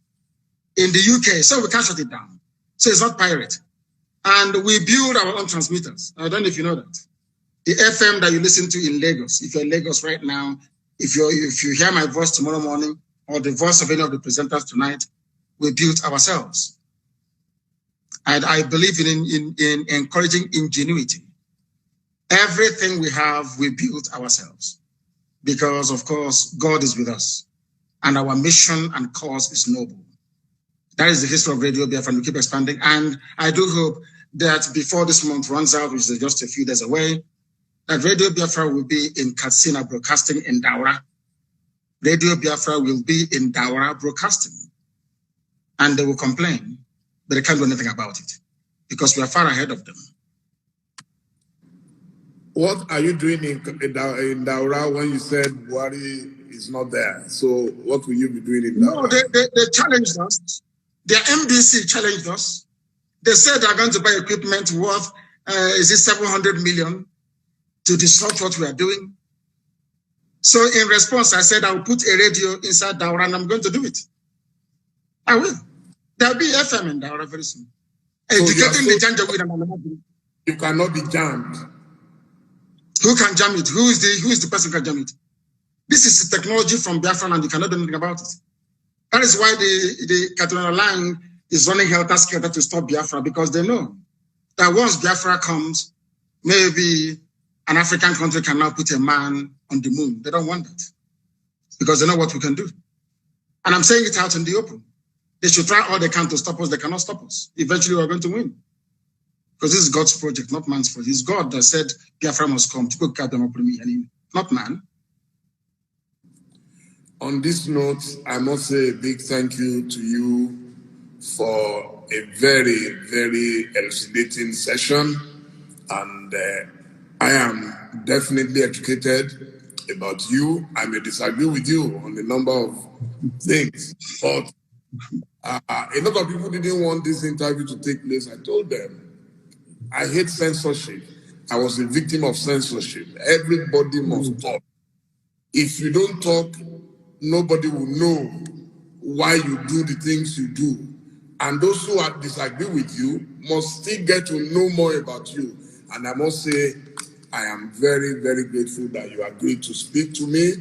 in the UK, so we can't shut it down. So it's not pirate. And we build our own transmitters. I don't know if you know that. The FM that you listen to in Lagos, if you're in Lagos right now, if you hear my voice tomorrow morning or the voice of any of the presenters tonight, we built ourselves. And I believe in encouraging ingenuity. Everything we have, we built ourselves. Because, of course, God is with us. And our mission and cause is noble. That is the history of Radio Biafra, and we keep expanding. And I do hope that before this month runs out, which is just a few days away, that Radio Biafra will be in Katsina broadcasting in Daura. Radio Biafra will be in Daura broadcasting. And they will complain, but they can't do anything about it because we are far ahead of them. What are you doing in Daura when you said Buhari is not there? So what will you be doing in Daura? No, they challenged us. Their MDC challenged us. They said they're going to buy equipment worth, 700 million to disrupt what we are doing. So in response, I said, I'll put a radio inside Daura and I'm going to do it. I will. There'll be FM in Daura very soon. So you cannot be jammed. Who can jam it? Who is the person who can jam it? This is the technology from Biafra and you cannot do anything about it. That is why the Catalan line is running helter-skelter to stop Biafra, because they know that once Biafra comes, maybe an African country can now put a man on the moon. They don't want that because they know what we can do. And I'm saying it out in the open. They should try all they can to stop us. They cannot stop us. Eventually, we're going to win. Because this is God's project, not man's project. It's God that said Biafra must come. Not man. On this note, I must say a big thank you to you for a very, very elucidating session. And I am definitely educated about you. I may disagree with you on a number of things, but a lot of people didn't want this interview to take place. I told them, I hate censorship. I was a victim of censorship. Everybody must talk. If you don't talk, nobody will know why you do the things you do. And those who disagree with you must still get to know more about you. And I must say, I am very, very grateful that you agreed to speak to me.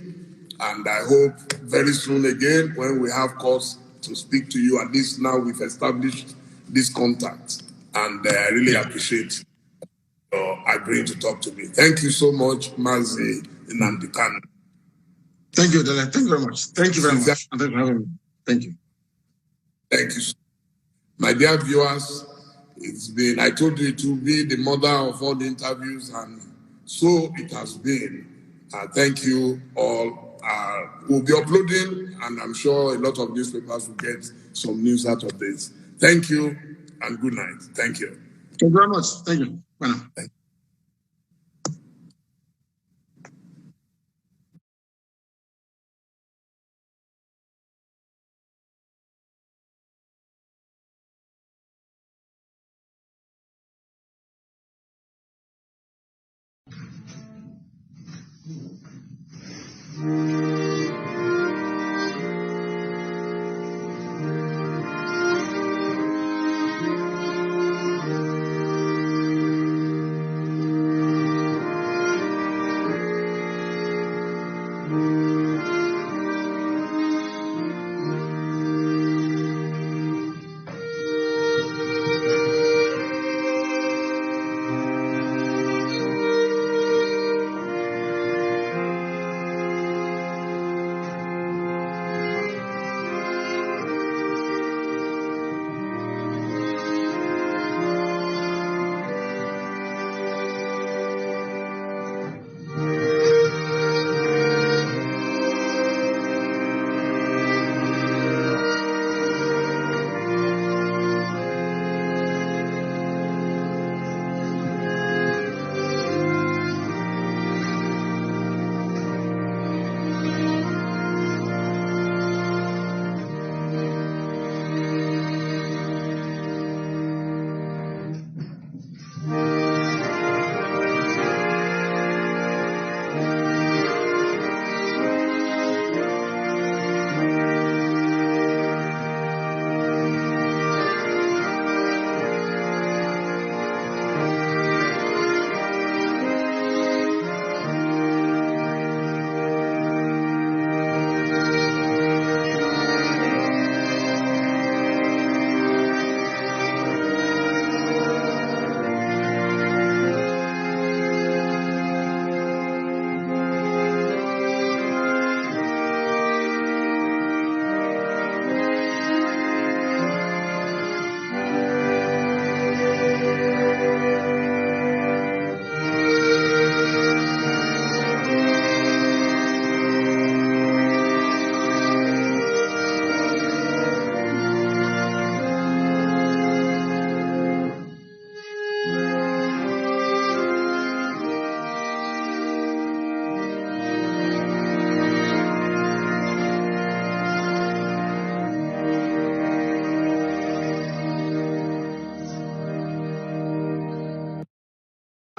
And I hope very soon again, when we have cause to speak to you, at least now we've established this contact. And I really appreciate your agreeing to talk to me. Thank you so much, Mazi Nnamdi Kanu. Thank you, Dele. Thank you very much. Thank you very much. And thank you for having me. Thank you. Thank you. My dear viewers, I told you it will be the mother of all the interviews, and so it has been. Thank you all. We'll be uploading, and I'm sure a lot of newspapers will get some news out of this. Thank you, and good night. Thank you. Thank you very much. Thank you. Bye now. Thank you.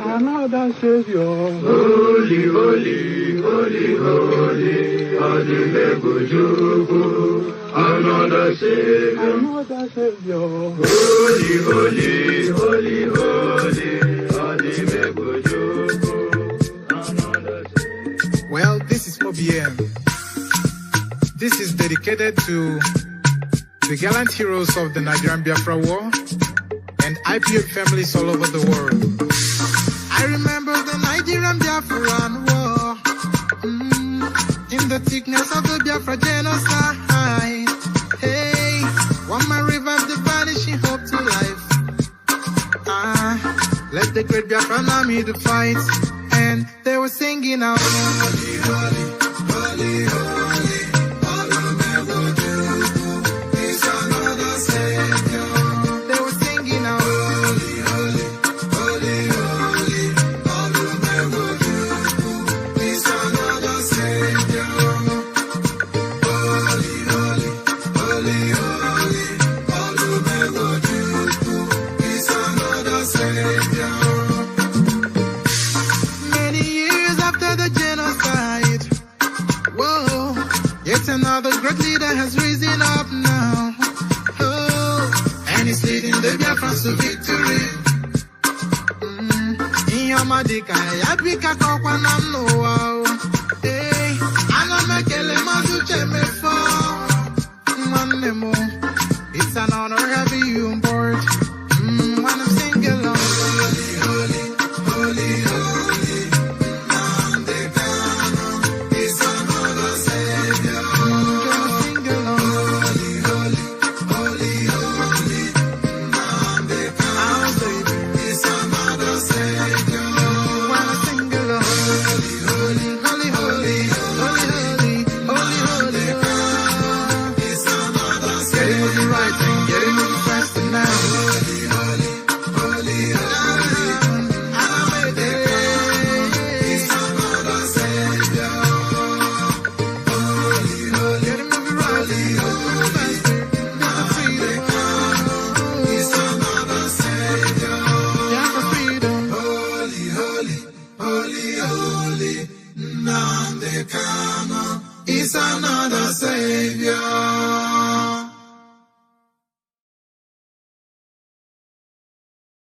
Another Savior, holy, holy, holy, holy, another Savior, holy, holy, holy, holy, Well, this is OBM. This is dedicated to the gallant heroes of the Nigerian Biafra War, and IPA families all over the world. I remember the Nigerian Biafran war, in the thickness of the Biafra genocide. Hey, one man revived the vanishing hope to life. Let the great Biafran army to fight, and they were singing out, holy, holy, holy, holy, all the Momodu is another Savior. They were singing out, holy, holy, holy, holy, all the Momodu is another Savior. Holy, holy, holy, holy, all the Momodu is another Savior. Yet another great leader has risen up now. Oh, and he's leading the Biafrans to victory. In Yamadika, Yabika Kokwanam Noao. Hey, Anamekele Mazu Chemefo. It's an honor